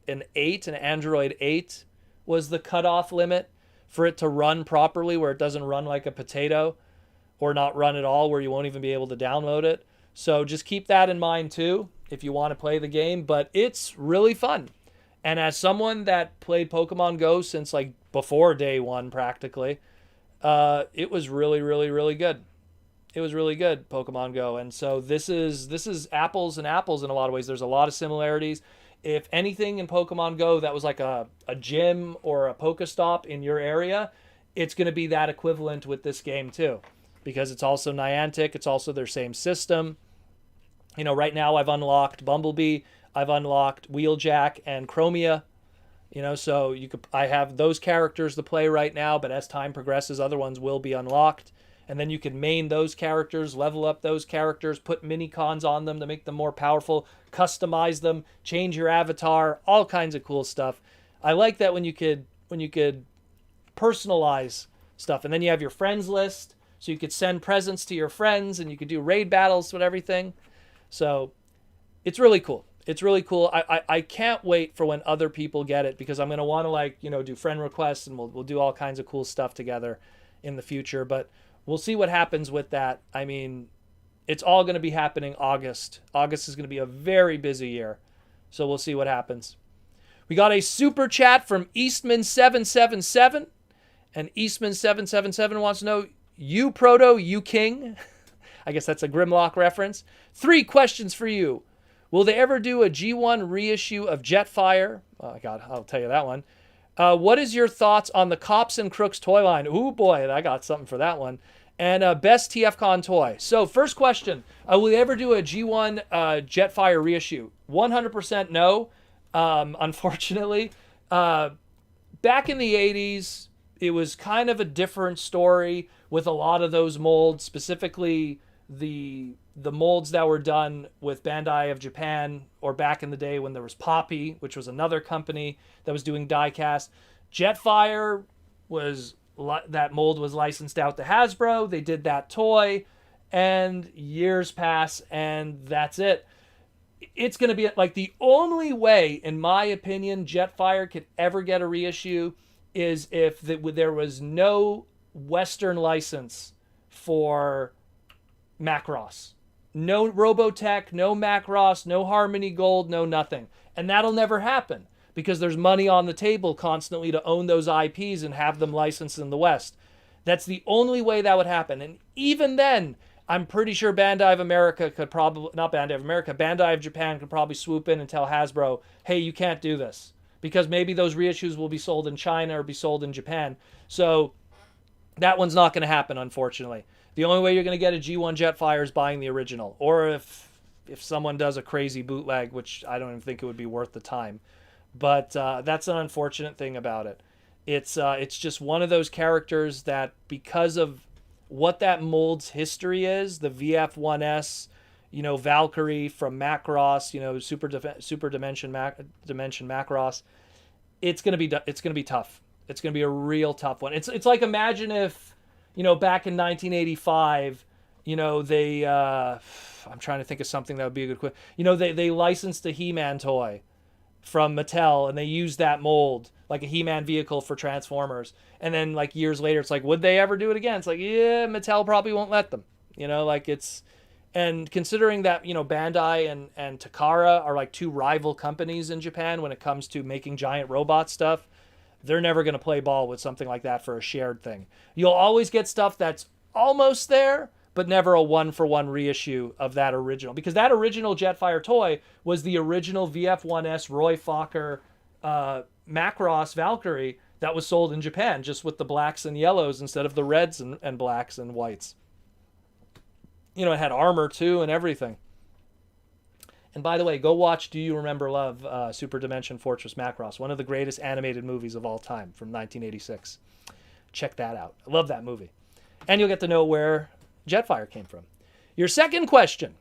8, an Android 8 was the cutoff limit for it to run properly, where it doesn't run like a potato, or not run at all, where you won't even be able to download it. So just keep that in mind too, if you want to play the game. But it's really fun. And as someone that played Pokemon Go since like before day one practically, it was really, really, really good. It was really good, Pokemon Go. And so this is apples and apples in a lot of ways. There's a lot of similarities. If anything in Pokemon Go that was like a gym or a Pokestop in your area, it's going to be that equivalent with this game too. Because it's also Niantic. It's also their same system. Right now I've unlocked Bumblebee. I've unlocked Wheeljack and Chromia. So I have those characters to play right now, but as time progresses, other ones will be unlocked. And then you can main those characters, level up those characters, put mini-cons on them to make them more powerful, customize them, change your avatar, all kinds of cool stuff. I like that when you could personalize stuff. And then you have your friends list, so you could send presents to your friends, and you could do raid battles with everything. So it's really cool. It's really cool. I can't wait for when other people get it, because I'm going to want to do friend requests, and we'll do all kinds of cool stuff together in the future. But we'll see what happens with that. I mean, it's all going to be happening August. August is going to be a very busy year. So we'll see what happens. We got a super chat from Eastman777. And Eastman777 wants to know, you Proto, you King? I guess that's a Grimlock reference. 3 questions for you. Will they ever do a G1 reissue of Jetfire? Oh, God, I'll tell you that one. What is your thoughts on the Cops and Crooks toy line? Ooh, boy, I got something for that one. And best TFCon toy. So, first question. Will they ever do a G1 Jetfire reissue? 100% no, unfortunately. Back in the 80s, it was kind of a different story with a lot of those molds, specifically the molds that were done with Bandai of Japan, or back in the day when there was Poppy, which was another company that was doing die-cast. Jetfire was, that mold was licensed out to Hasbro. They did that toy, and years pass, and that's it. It's going to be like the only way, in my opinion, Jetfire could ever get a reissue is if there was no Western license for Macross. No Robotech, no Macross, no Harmony Gold, no nothing. And that'll never happen because there's money on the table constantly to own those IPs and have them licensed in the West. That's the only way that would happen. And even then, I'm pretty sure Bandai of America could probably, not Bandai of America, Bandai of Japan could probably swoop in and tell Hasbro, hey, you can't do this. Because maybe those reissues will be sold in China or be sold in Japan. So that one's not going to happen, unfortunately. The only way you're going to get a G1 Jetfire is buying the original. Or if someone does a crazy bootleg, which I don't even think it would be worth the time. But that's an unfortunate thing about it. It's just one of those characters that, because of what that mold's history is, the VF1S, Valkyrie from Macross, Super Dimension Macross, it's gonna be tough. It's gonna be a real tough one. It's like, imagine if, back in 1985, they I'm trying to think of something that would be a good they licensed a He-Man toy from Mattel, and they used that mold like a He-Man vehicle for Transformers, and then like years later it's like, would they ever do it again? It's like, yeah, Mattel probably won't let them. And considering that Bandai and Takara are like two rival companies in Japan when it comes to making giant robot stuff, they're never going to play ball with something like that for a shared thing. You'll always get stuff that's almost there, but never a one-for-one reissue of that original. Because that original Jetfire toy was the original VF1S Roy Fokker Macross Valkyrie that was sold in Japan, just with the blacks and yellows instead of the reds and blacks and whites. It had armor too and everything. And by the way, go watch Do You Remember Love, Super Dimension Fortress Macross, one of the greatest animated movies of all time from 1986. Check that out. I love that movie. And you'll get to know where Jetfire came from. Your second question.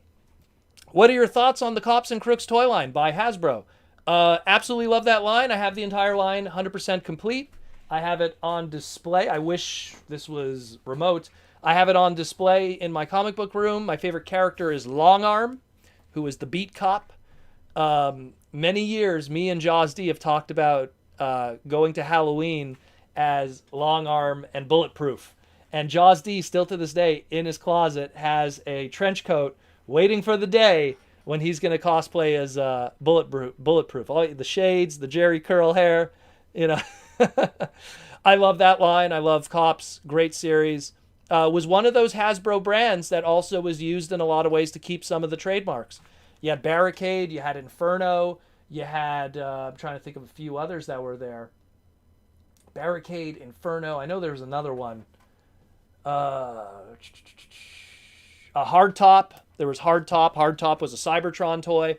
What are your thoughts on the Cops and Crooks toy line by Hasbro? Absolutely love that line. I have the entire line 100% complete. I have it on display. I wish this was remote. I have it on display in my comic book room. My favorite character is Longarm, who is the beat cop. Many years, me and Jaws D have talked about going to Halloween as Longarm and Bulletproof. And Jaws D, still to this day, in his closet, has a trench coat waiting for the day when he's going to cosplay as Bulletproof. All the shades, the Jerry curl hair, I love that line. I love Cops. Great series. Was one of those Hasbro brands that also was used in a lot of ways to keep some of the trademarks. You had Barricade, you had Inferno, you had, I'm trying to think of a few others that were there. Barricade, Inferno, I know there was another one. A Hardtop. There was Hardtop. Hardtop was a Cybertron toy.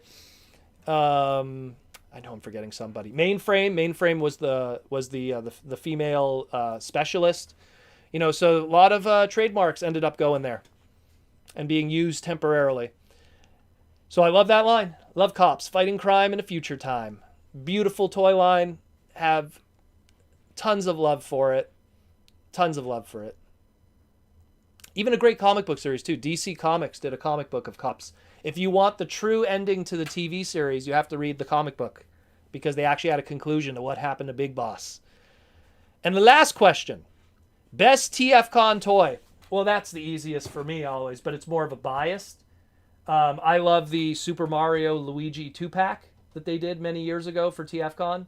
I know I'm forgetting somebody. Mainframe. Mainframe was the female specialist. So a lot of trademarks ended up going there and being used temporarily. So I love that line. Love Cops. Fighting crime in a future time. Beautiful toy line. Have tons of love for it. Tons of love for it. Even a great comic book series, too. DC Comics did a comic book of Cops. If you want the true ending to the TV series, you have to read the comic book because they actually had a conclusion to what happened to Big Boss. And the last question. Best TFCon toy. Well, that's the easiest for me always, but it's more of a bias. I love the Super Mario Luigi 2-pack that they did many years ago for TFCon,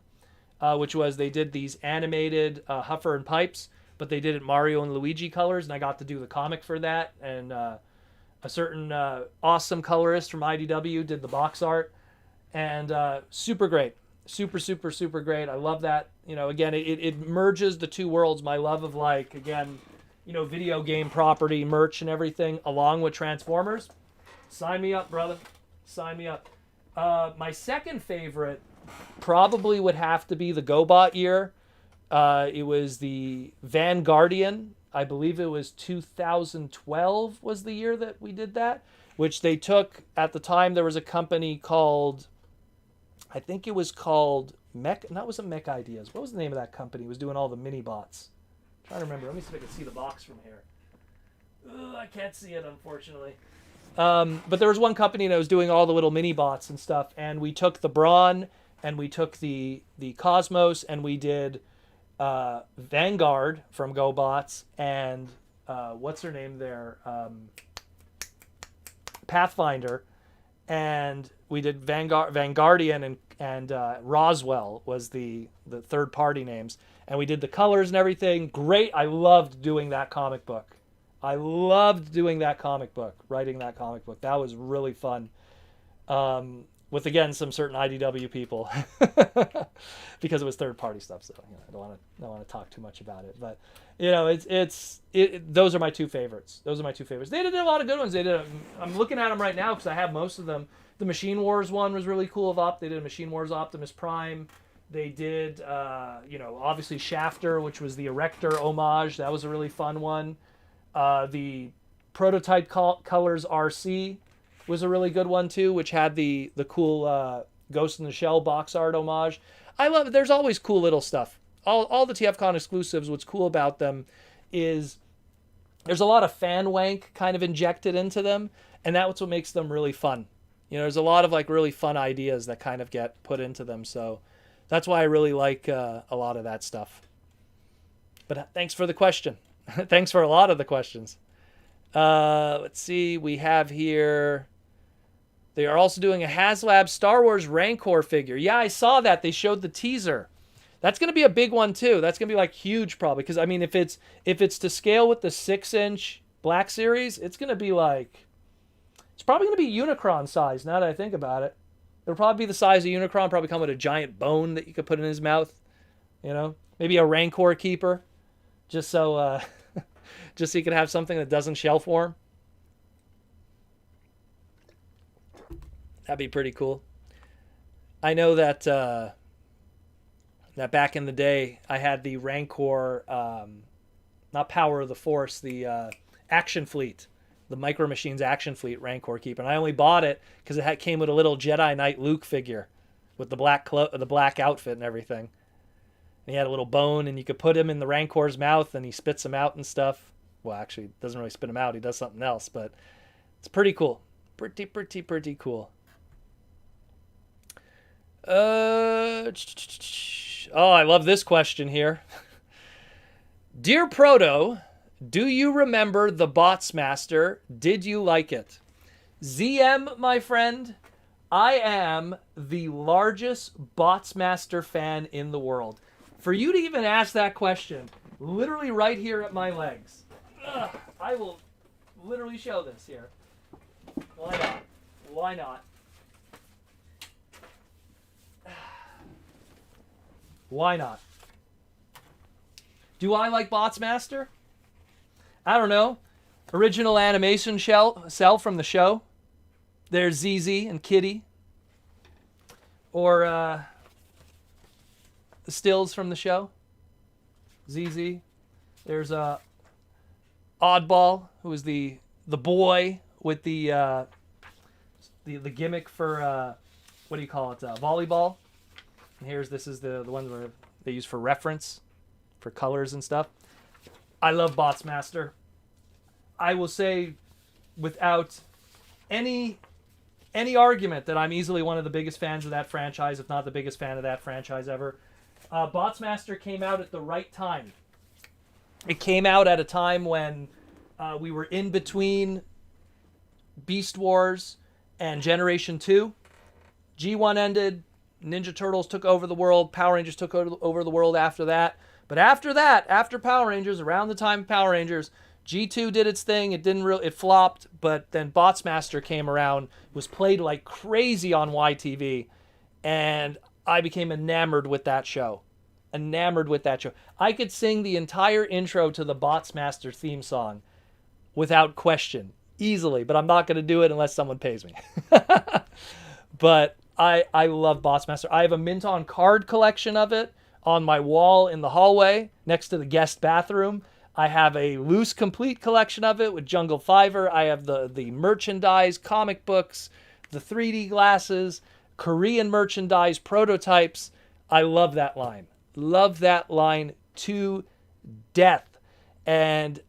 which was they did these animated Huffer and Pipes, but they did it Mario and Luigi colors, and I got to do the comic for that. And a certain awesome colorist from IDW did the box art, and super great. Super, super, super great. I love that. Again, it merges the two worlds. My love of video game property, merch and everything, along with Transformers. Sign me up, brother. Sign me up. My second favorite probably would have to be the GoBot year. It was the Vanguardian. I believe it was 2012 was the year that we did that, which they took at the time. There was a company called, I think it was called Mech. That wasn't Mech Ideas. What was the name of that company? It was doing all the mini bots. I'm trying to remember. Let me see if I can see the box from here. Ugh, I can't see it, unfortunately. But there was one company that was doing all the little mini bots and stuff, and we took the Brawn and we took the Cosmos and we did Vanguard from GoBots and what's her name there, Pathfinder, and we did Vanguardian and Roswell was the third party names, and we did the colors and everything. Great. I loved doing that comic book. Writing that comic book. That was really fun. With, again, some certain IDW people. Because it was third-party stuff, so I don't want to talk too much about it. But, those are my two favorites. They did a lot of good ones. I'm looking at them right now because I have most of them. The Machine Wars one was really cool They did a Machine Wars Optimus Prime. They did, obviously Shafter, which was the Erector homage. That was a really fun one. The Prototype Colors RC was a really good one too, which had the cool Ghost in the Shell box art homage. I love it. There's always cool little stuff. All the TFCon exclusives, what's cool about them is there's a lot of fan wank kind of injected into them, and that's what makes them really fun. There's a lot of like really fun ideas that kind of get put into them, so that's why I really like a lot of that stuff. But thanks for the question. Thanks for a lot of the questions. Let's see. We have here. They are also doing a HasLab Star Wars Rancor figure. Yeah, I saw that. They showed the teaser. That's going to be a big one too. That's going to be like huge probably. Because I mean, if it's to scale with the 6-inch Black Series, it's going to be like, it's probably going to be Unicron size now that I think about it. It'll probably be the size of Unicron. Probably come with a giant bone that you could put in his mouth. Maybe a Rancor keeper. Just so you can have something that doesn't shell form. That'd be pretty cool. I know that that back in the day, I had the Rancor, not Power of the Force, the Action Fleet, the Micro Machines Action Fleet Rancor keeper, and I only bought it because it came with a little Jedi Knight Luke figure with the black outfit and everything. And he had a little bone, and you could put him in the Rancor's mouth, and he spits him out and stuff. Well, actually, he doesn't really spit him out. He does something else, but it's pretty cool. Pretty cool. Oh, I love this question here. Dear Proto, do you remember the Bots Master? Did you like it? ZM, my friend, I am the largest Bots Master fan in the world. For you to even ask that question, literally right here at my legs. I will literally show this here. Why not? Why not? Do I like Bots Master? I don't know. Original animation cell from the show. There's ZZ and Kitty. Or the stills from the show. ZZ. There's Oddball, who is the boy with the gimmick for what do you call it? Volleyball. And this is the one where they use for reference, for colors and stuff. I love Bots Master. I will say, without any argument, that I'm easily one of the biggest fans of that franchise, if not the biggest fan of that franchise ever. Bots Master came out at the right time. It came out at a time when we were in between Beast Wars and Generation 2. G1 ended. Ninja Turtles took over the world. Power Rangers took over the world after that. But after that, after Power Rangers, around the time of Power Rangers, G2 did its thing. It flopped, but then Bots Master came around, was played like crazy on YTV, and I became enamored with that show. I could sing the entire intro to the Bots Master theme song without question, easily, but I'm not going to do it unless someone pays me. But I love Bots Master. I have a mint on card collection of it. On my wall in the hallway next to the guest bathroom, I have a loose complete collection of it with Jungle Fiver. I have the merchandise, comic books, the 3D glasses, Korean merchandise, prototypes. I love that line. Love that line to death. And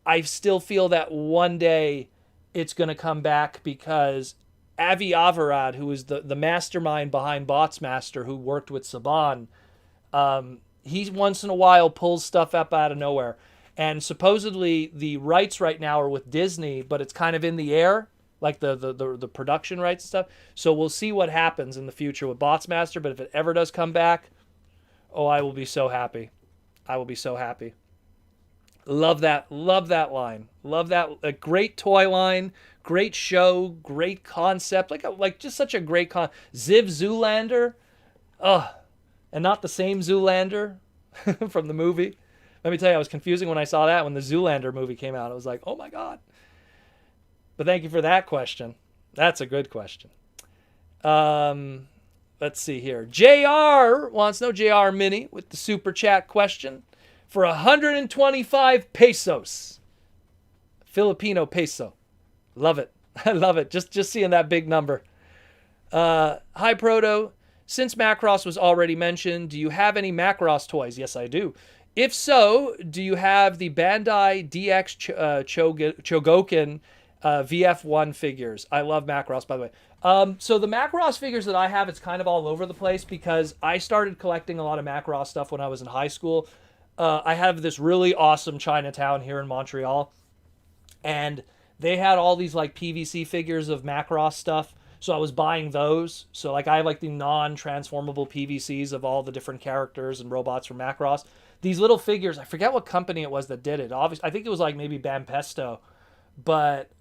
I still feel that one day it's going to come back because Avi Avarad, who is the mastermind behind Botsmaster, who worked with Saban, he once in a while pulls stuff up out of nowhere. And supposedly the rights right now are with Disney, but it's kind of in the air, like the production rights and stuff. So we'll see what happens in the future with Botsmaster. But if it ever does come back, oh, I will be so happy. I will be so happy. Love that line. Love that. A great toy line, great show, great concept. Like just such a great Ziv Zoolander. And not the same Zoolander from the movie. Let me tell you, I was confusing when I saw that when the Zoolander movie came out. I was like, oh my God. But thank you for that question. That's a good question. Let's see here. JR wants to know, JR Mini with the super chat question for 125 pesos. Filipino peso. Love it. I love it. Just seeing that big number. Hi, Proto. Since Macross was already mentioned, do you have any Macross toys? Yes, I do. If so, do you have the Bandai DX Chogokin VF1 figures? I love Macross, by the way. So the Macross figures that I have, it's kind of all over the place because I started collecting a lot of Macross stuff when I was in high school. I have this really awesome Chinatown here in Montreal, and they had all these like PVC figures of Macross stuff. So I was buying those. So like I have like the non-transformable PVCs of all the different characters and robots from Macross. These little figures, I forget what company it was that did it. Obviously, I think it was like maybe Bampesto, but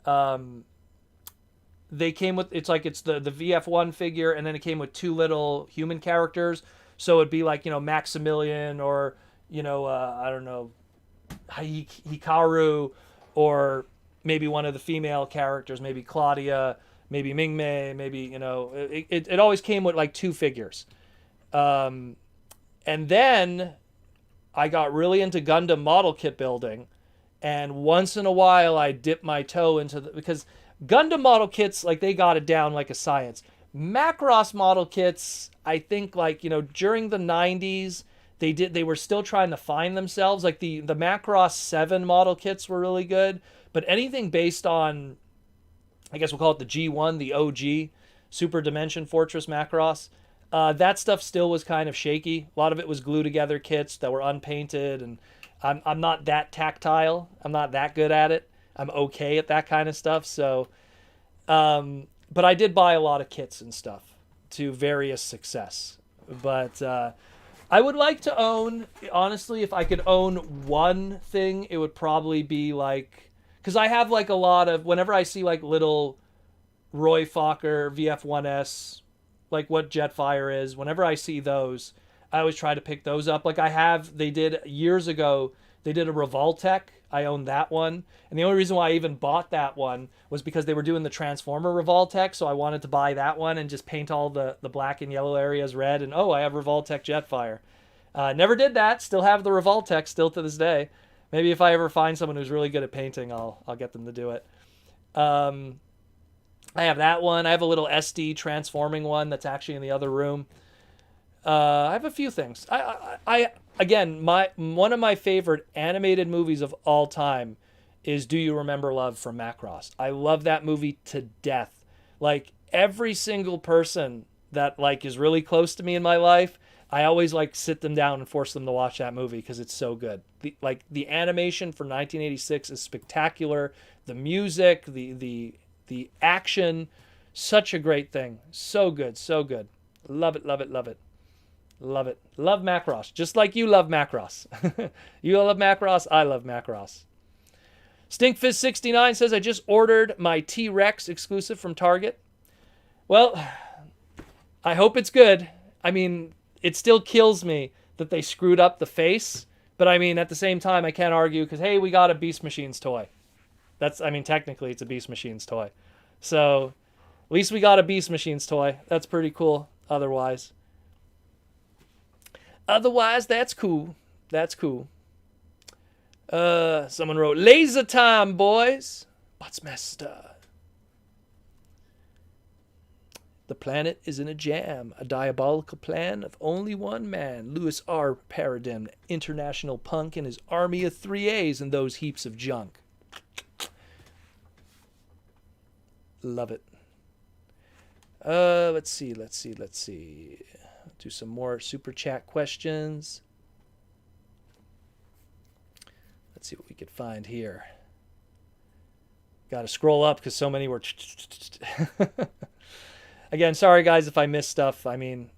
they came with, it's the VF1 figure, and then it came with two little human characters. So it'd be like, Maximilian or, I don't know, Hikaru, or maybe one of the female characters, maybe Claudia, maybe Mingmei, maybe, it always came with like two figures. And then I got really into Gundam model kit building. And once in a while I dip my toe into because Gundam model kits, like they got it down like a science. Macross model kits, I think during the 90s, they were still trying to find themselves. Like the Macross 7 model kits were really good. But anything based on, I guess we'll call it the G1, the OG, Super Dimension Fortress Macross. That stuff still was kind of shaky. A lot of it was glue together kits that were unpainted, and I'm not that tactile. I'm not that good at it. I'm okay at that kind of stuff. So, but I did buy a lot of kits and stuff to various success. But I would like to own, honestly, if I could own one thing, it would probably be like, because I have like a lot of, whenever I see like little Roy Fokker VF1S, like what Jetfire is, whenever I see those, I always try to pick those up. Like they did years ago, they did a Revoltech. I own that one. And the only reason why I even bought that one was because they were doing the Transformer Revoltech. So I wanted to buy that one and just paint all the black and yellow areas red. And I have Revoltech Jetfire. Never did that. Still have the Revoltech still to this day. Maybe if I ever find someone who's really good at painting, I'll get them to do it. I have that one. I have a little SD transforming one that's actually in the other room. I have a few things. Again, one of my favorite animated movies of all time is Do You Remember Love from Macross. I love that movie to death. Like every single person that like is really close to me in my life, I always like sit them down and force them to watch that movie because it's so good. The animation for 1986 is spectacular. The music, the action, such a great thing. So good, so good. Love it, love it, love it. Love it. Love Macross. Just like you love Macross. You love Macross, I love Macross. Stinkfist69 says, I just ordered my T-Rex exclusive from Target. Well, I hope it's good. I mean, it still kills me that they screwed up the face. But I mean, at the same time, I can't argue because, hey, we got a Beast Machines toy. Technically it's a Beast Machines toy. So at least we got a Beast Machines toy. That's pretty cool otherwise. Otherwise, that's cool. That's cool. Someone wrote, laser time, boys. What's master? The planet is in a jam, a diabolical plan of only one man, Louis R. Paradigm, international punk and his army of 3As and those heaps of junk. Love it. Let's see. Do some more super chat questions. Let's see what we could find here. Got to scroll up because so many were... Again, sorry guys if I miss stuff. I mean,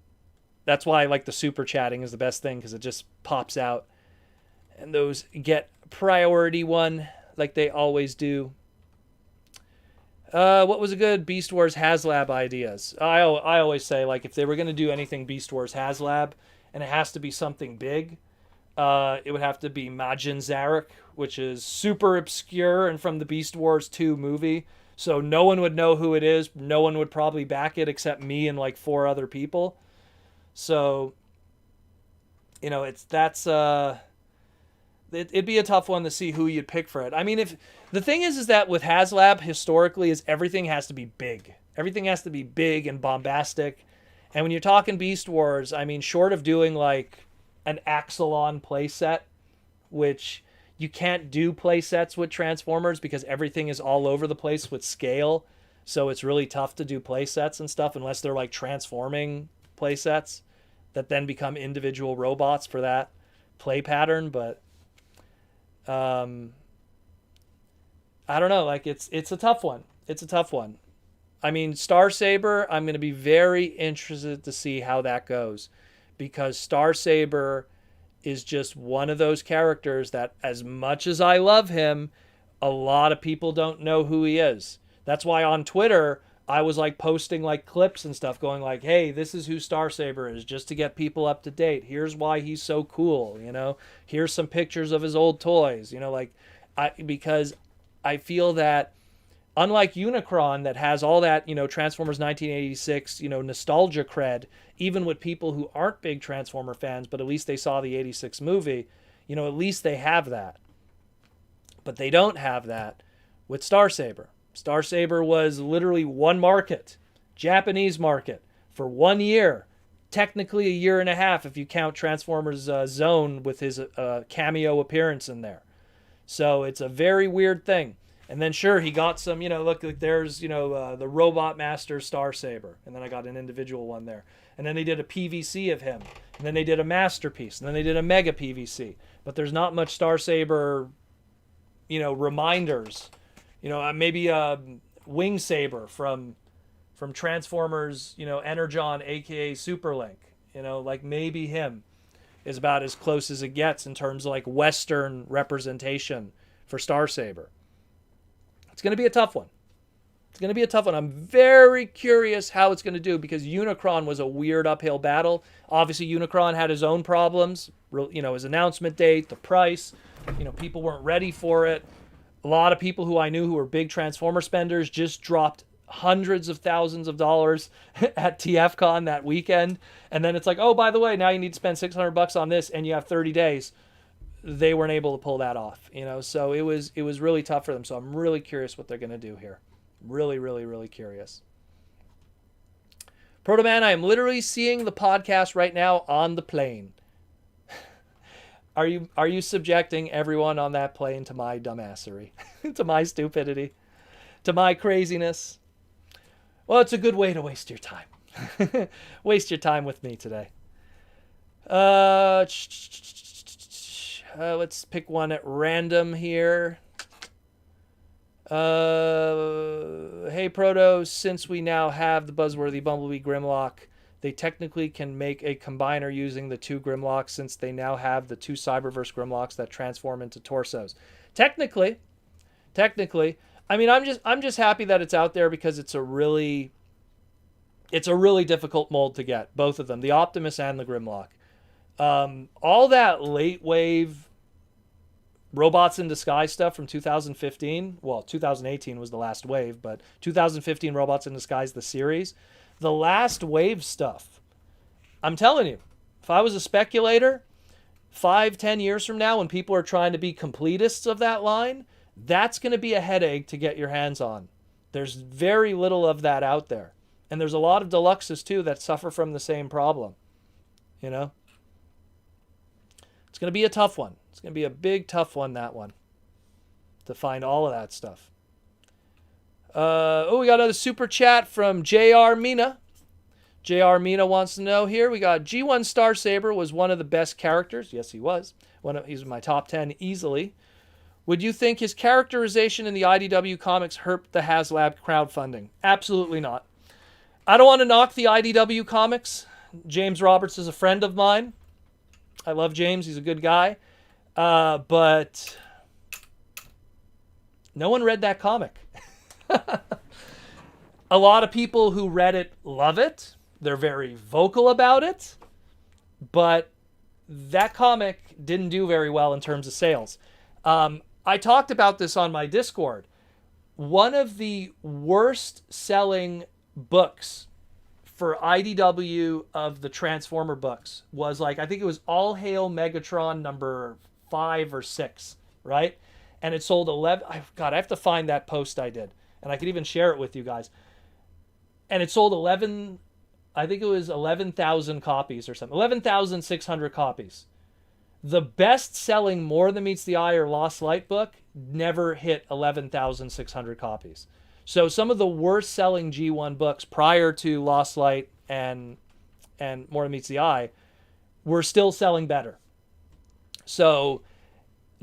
that's why I like the super chatting is the best thing because it just pops out. And those get priority one like they always do. What was a good Beast Wars HasLab ideas? I always say, like, if they were going to do anything Beast Wars HasLab, and it has to be something big, it would have to be Majin Zarek, which is super obscure and from the Beast Wars 2 movie. So no one would know who it is. No one would probably back it except me and like 4 other people. So, you know, it'd be a tough one to see who you'd pick for it. I mean, if the thing is that with HasLab historically is everything has to be big. Everything has to be big and bombastic. And when you're talking Beast Wars, I mean, short of doing like an Axelon playset, which you can't do playsets with Transformers because everything is all over the place with scale. So it's really tough to do playsets and stuff unless they're like transforming playsets that then become individual robots for that play pattern. But I don't know. Like it's a tough one. It's a tough one. I mean, Star Saber, I'm going to be very interested to see how that goes because Star Saber is just one of those characters that as much as I love him, a lot of people don't know who he is. That's why on Twitter, I was like posting like clips and stuff going like, hey, this is who Star Saber is just to get people up to date. Here's why he's so cool. You know, here's some pictures of his old toys, you know, like because I feel that unlike Unicron that has all that, you know, Transformers 1986, you know, nostalgia cred, even with people who aren't big Transformer fans, but at least they saw the 86 movie, you know, at least they have that. But they don't have that with Star Saber. Star Saber was literally one market, Japanese market, for 1 year. Technically a year and a half if you count Transformers Zone with his cameo appearance in there. So it's a very weird thing. And then sure, he got some, you know, look, like there's, you know, the Robot Master Star Saber. And then I got an individual one there. And then they did a PVC of him. And then they did a Masterpiece. And then they did a Mega PVC. But there's not much Star Saber, you know, reminders. You know, maybe a Wing Saber from Transformers, you know, Energon, a.k.a. Superlink. You know, like maybe him is about as close as it gets in terms of like Western representation for Star Saber. It's going to be a tough one. It's going to be a tough one. I'm very curious how it's going to do because Unicron was a weird uphill battle. Obviously, Unicron had his own problems. You know, his announcement date, the price. You know, people weren't ready for it. A lot of people who I knew who were big Transformer spenders just dropped hundreds of thousands of dollars at TFCon that weekend. And then it's like, oh, by the way, now you need to spend $600 on this and you have 30 days. They weren't able to pull that off, you know, so it was really tough for them. So I'm really curious what they're going to do here. Really, really, really curious. Proto Man, I am literally seeing the podcast right now on the plane. Are you subjecting everyone on that plane to my dumbassery, to my stupidity, to my craziness? Well, it's a good way to waste your time. Waste your time with me today. Let's pick one at random here. Hey, Proto, since we now have the buzzworthy Bumblebee Grimlock, they technically can make a combiner using the 2 Grimlocks since they now have the 2 Cyberverse Grimlocks that transform into torsos. Technically. I mean, I'm just happy that it's out there because it's a really difficult mold to get, both of them, the Optimus and the Grimlock. All that late wave Robots in Disguise stuff from 2015, well, 2018 was the last wave, but 2015 Robots in Disguise, the series, the last wave stuff, I'm telling you, If I was a speculator, 5-10 years from now, when people are trying to be completists of that line, that's going to be a headache to get your hands on. There's very little of that out there. And there's a lot of deluxes, too, that suffer from the same problem. You know? It's going to be a tough one. It's going to be a big, tough one, that one. To find all of that stuff. We got another super chat from J.R. Mina. J.R. Mina wants to know here. We got G1 Star Saber was one of the best characters. Yes, he was. He's in my top 10 easily. Would you think his characterization in the IDW comics hurt the HasLab crowdfunding? Absolutely not. I don't want to knock the IDW comics. James Roberts is a friend of mine. I love James. He's a good guy. But no one read that comic. A lot of people who read it love it. They're very vocal about it. But that comic didn't do very well in terms of sales. I talked about this on my Discord. One of the worst selling books for IDW of the Transformer books was I think it was All Hail Megatron number 5 or 6, right? And it sold 11. God, I have to find that post I did. And I could even share it with you guys. And it sold 11, I think it was 11,000 copies or something. 11,600 copies. The best-selling More Than Meets the Eye or Lost Light book never hit 11,600 copies. So some of the worst-selling G1 books prior to Lost Light and More Than Meets the Eye were still selling better. So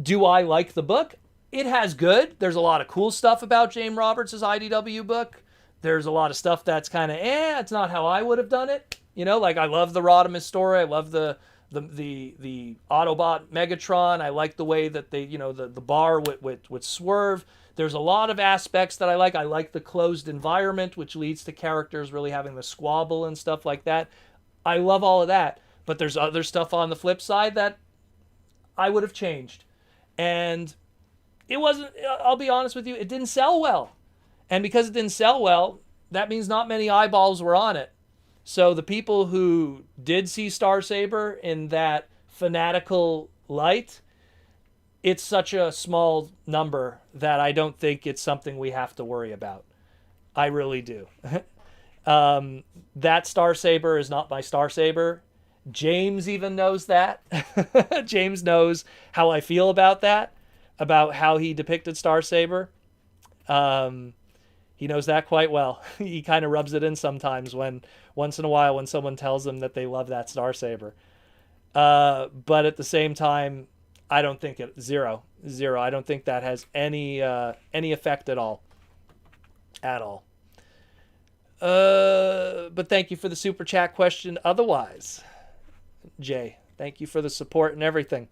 do I like the book? It has good. There's a lot of cool stuff about James Roberts' IDW book. There's a lot of stuff that's kind of, it's not how I would have done it. You know, I love the Rodimus story. I love the Autobot Megatron. I like the way that they, the bar with Swerve. There's a lot of aspects that I like. I like the closed environment, which leads to characters really having the squabble and stuff like that. I love all of that. But there's other stuff on the flip side that I would have changed. And it wasn't, I'll be honest with you, it didn't sell well. And because it didn't sell well, that means not many eyeballs were on it. So the people who did see Star Saber in that fanatical light, it's such a small number that I don't think it's something we have to worry about. I really do. That Star Saber is not my Star Saber. James even knows that. James knows how I feel about that, about how he depicted Star Saber. He knows that quite well. He kind of rubs it in sometimes once in a while when someone tells him that they love that Star Saber. But at the same time, I don't think zero. I don't think that has any effect at all. But thank you for the super chat question. Otherwise, Jay, thank you for the support and everything.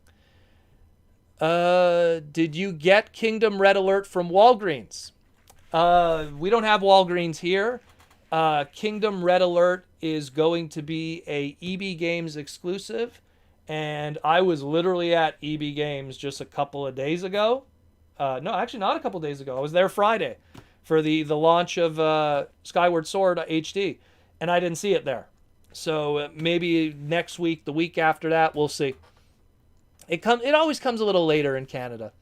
Did you get Kingdom Red Alert from Walgreens? We don't have Walgreens here. Kingdom Red Alert is going to be a EB Games exclusive. And I was literally at EB Games just a couple of days ago. No, actually not a couple of days ago. I was there Friday for the launch of Skyward Sword HD. And I didn't see it there. So maybe next week, the week after that, we'll see. It always comes a little later in Canada.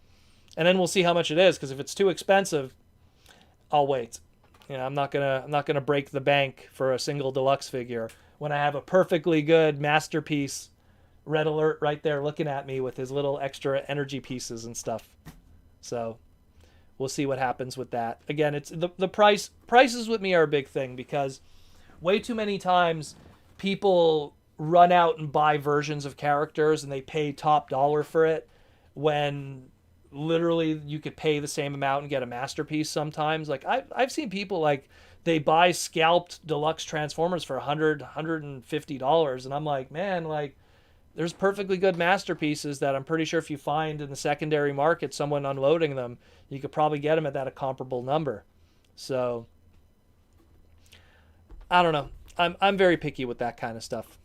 And then we'll see how much it is. Because if it's too expensive, I'll wait. I'm not gonna break the bank for a single deluxe figure when I have a perfectly good masterpiece Red Alert right there looking at me with his little extra energy pieces and stuff. So we'll see what happens with that. Again, it's the prices with me are a big thing because way too many times people run out and buy versions of characters and they pay top dollar for it when literally you could pay the same amount and get a masterpiece sometimes. I've seen people they buy scalped deluxe Transformers for $150 and I'm like, man, there's perfectly good masterpieces that I'm pretty sure if you find in the secondary market someone unloading them, you could probably get them at a comparable number. So I don't know. I'm very picky with that kind of stuff.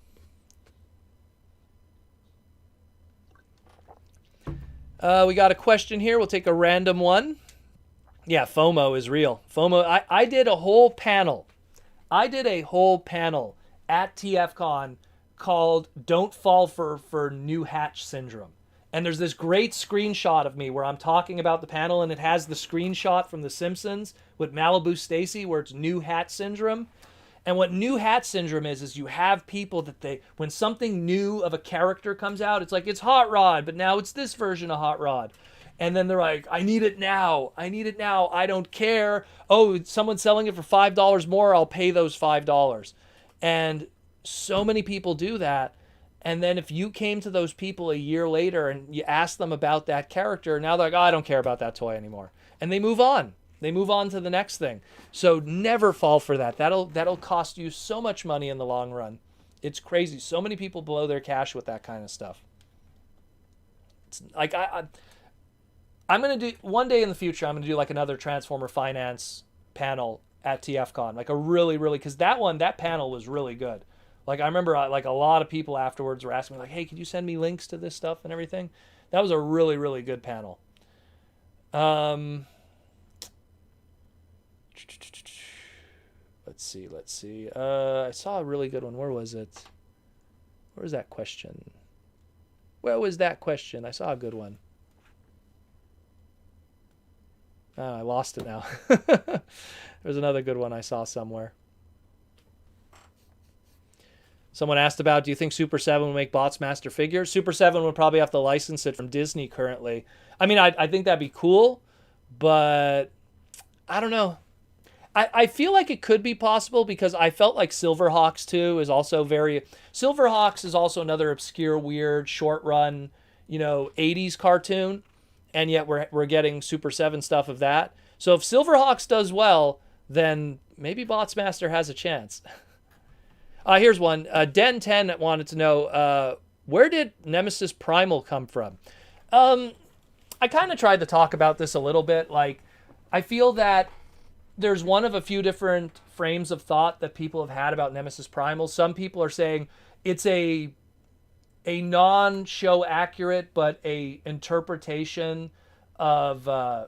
We got a question here. We'll take a random one. Yeah, FOMO is real. FOMO. I did a whole panel. at TFCon called "Don't Fall for New Hatch Syndrome." And there's this great screenshot of me where I'm talking about the panel, and it has the screenshot from The Simpsons with Malibu Stacy where it's New Hat Syndrome. And what New Hat Syndrome is you have people that when something new of a character comes out, it's like, it's Hot Rod, but now it's this version of Hot Rod. And then they're like, I need it now. I need it now. I don't care. Oh, someone's selling it for $5 more. I'll pay those $5. And so many people do that. And then if you came to those people a year later and you asked them about that character, now they're like, oh, I don't care about that toy anymore. And they move on. They move on to the next thing. So never fall for that. That'll cost you so much money in the long run. It's crazy. So many people blow their cash with that kind of stuff. It's like I'm going to do, one day in the future, I'm going to do like another Transformer Finance panel at TFCon. Like a really, because that panel was really good. Like I remember like a lot of people afterwards were asking me like, hey, could you send me links to this stuff and everything? That was a really, really good panel. Let's see. I saw a really good one. Where was it? Where was that question? Where was that question? I saw a good one. Oh, I lost it now. There's another good one I saw somewhere. Someone asked about, do you think Super 7 will make Botsmaster figures? Super 7 would probably have to license it from Disney currently. I mean, I think that'd be cool, but I don't know. I feel like it could be possible because I felt like Silverhawks 2 is also Silverhawks is also another obscure, weird, short run, 80s cartoon, and yet we're getting Super 7 stuff of that. So if Silverhawks does well, then maybe Botsmaster has a chance. Here's one. Den10 wanted to know, where did Nemesis Primal come from? I kind of tried to talk about this a little bit. Like, I feel that there's one of a few different frames of thought that people have had about Nemesis Primal. Some people are saying it's a non-show accurate, but a interpretation of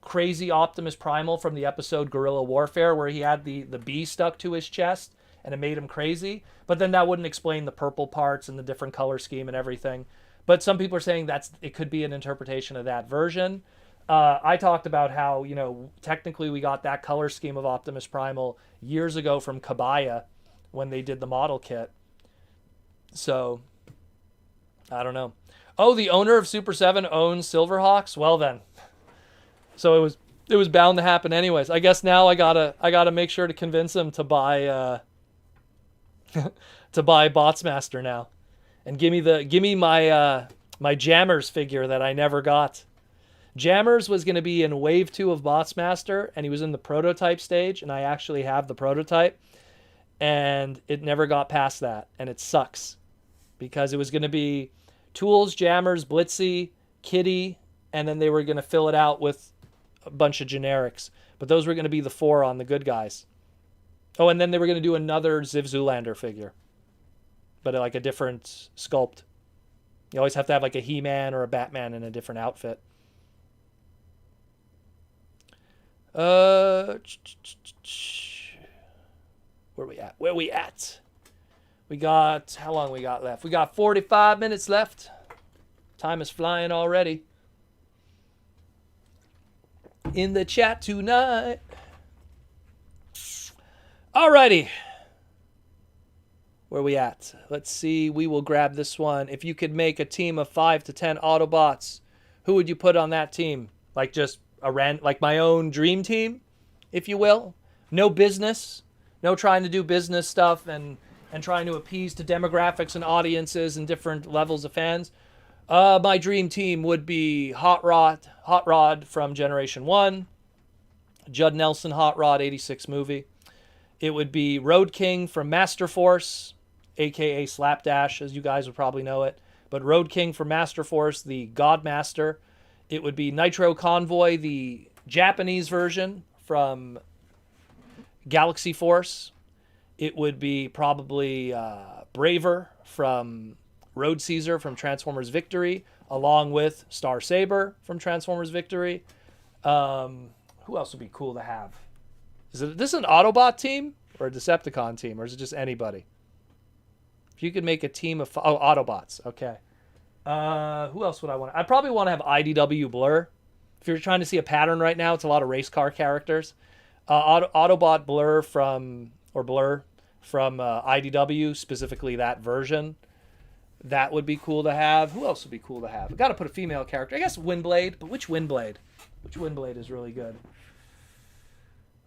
crazy Optimus Primal from the episode Guerrilla Warfare, where he had the bee stuck to his chest and it made him crazy. But then that wouldn't explain the purple parts and the different color scheme and everything. But some people are saying it could be an interpretation of that version. I talked about how, technically we got that color scheme of Optimus Primal years ago from Kabaya when they did the model kit. So, I don't know. Oh, the owner of Super 7 owns Silverhawks? Well then. So it was bound to happen anyways. I guess now I gotta make sure to convince him to buy to buy Botsmaster now. And give me my my Jammers figure that I never got. Jammers was going to be in Wave 2 of Botsmaster, and he was in the prototype stage, and I actually have the prototype, and it never got past that, and it sucks, because it was going to be Tools, Jammers, Blitzy, Kitty, and then they were going to fill it out with a bunch of generics, but those were going to be the 4 on the good guys. Oh, and then they were going to do another Ziv Zoolander figure, but like a different sculpt. You always have to have like a He-Man or a Batman in a different outfit. Where we at? We got, how long we got left? We got 45 minutes left. Time is flying already. In the chat tonight. Alrighty. Where we at? Let's see. We will grab this one. If you could make a team of 5 to 10 Autobots, who would you put on that team? Like just like my own dream team, if you will. No business. No trying to do business stuff and trying to appease to demographics and audiences and different levels of fans. My dream team would be Hot Rod from Generation 1. Judd Nelson Hot Rod 86 movie. It would be Road King from Master Force, a.k.a. Slapdash, as you guys would probably know it. But Road King from Master Force, the Godmaster. It would be Nitro Convoy, the Japanese version from Galaxy Force. It would be probably Braver from Road Caesar from Transformers Victory, along with Star Saber from Transformers Victory. Who else would be cool to have? Is this an Autobot team or a Decepticon team, or is it just anybody? If you could make a team of... Oh, Autobots. Okay. Who else would I want? I probably want to have IDW Blur. If you're trying to see a pattern right now, it's a lot of race car characters. Autobot Blur from IDW, specifically that version. That would be cool to have. Who else would be cool to have? I've got to put a female character. I guess Windblade, but which Windblade? Which Windblade is really good?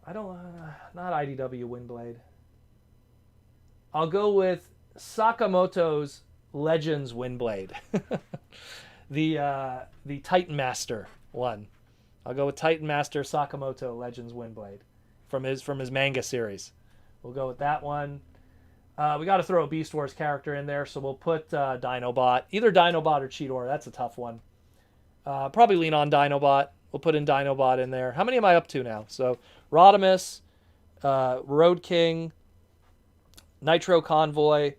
I don't... not IDW Windblade. I'll go with Sakamoto's Legends Windblade. the Titan Master one. I'll go with Titan Master Sakamoto Legends Windblade from his manga series. We'll go with that one. We got to throw a Beast Wars character in there, so we'll put Dinobot. Either Dinobot or Cheetor. That's a tough one. Probably lean on Dinobot. We'll put in Dinobot in there. How many am I up to now? So Rodimus, Road King, Nitro Convoy,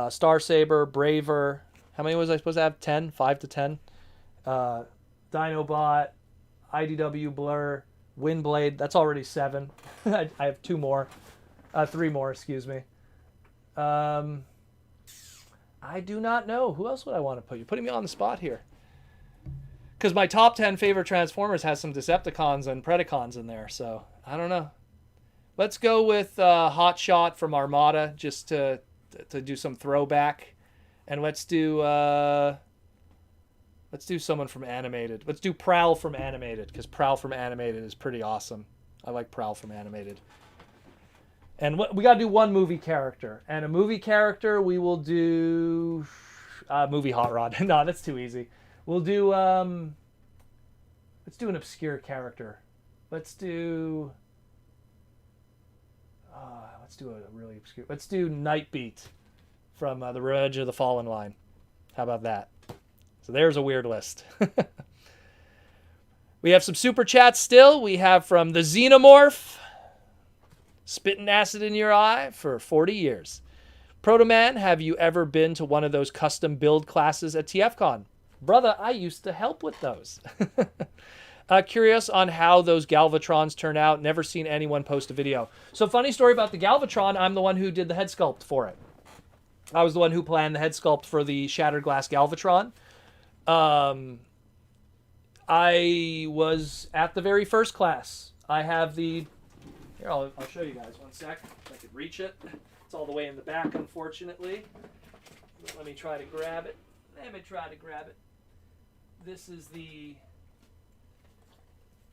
Star Saber, Braver. How many was I supposed to have? 10? 5 to 10? Dinobot, IDW Blur, Windblade. That's already 7. I have 2 more. 3 more, excuse me. I do not know. Who else would I want to put? You're putting me on the spot here. Because my top 10 favorite Transformers has some Decepticons and Predacons in there, so I don't know. Let's go with Hot Shot from Armada, just to do some throwback, and let's do someone from Animated. Let's do Prowl from Animated, because Prowl from Animated is pretty awesome. I like Prowl from Animated. And we got to do one movie character, and a movie character we will do movie Hot Rod. No, that's too easy. We'll do let's do an obscure character. Let's do a really obscure. Let's do Nightbeat from the Revenge of the Fallen line. How about that? So there's a weird list. We have some super chats still. We have from the Xenomorph, spitting acid in your eye for 40 years. Protoman, have you ever been to one of those custom build classes at TFCon? Brother, I used to help with those. Curious on how those Galvatrons turn out. Never seen anyone post a video. So funny story about the Galvatron. I'm the one who did the head sculpt for it. I was the one who planned the head sculpt for the Shattered Glass Galvatron. I was at the very first class. I have the... Here, I'll show you guys. One sec. If I could reach it. It's all the way in the back, unfortunately. But let me try to grab it. This is the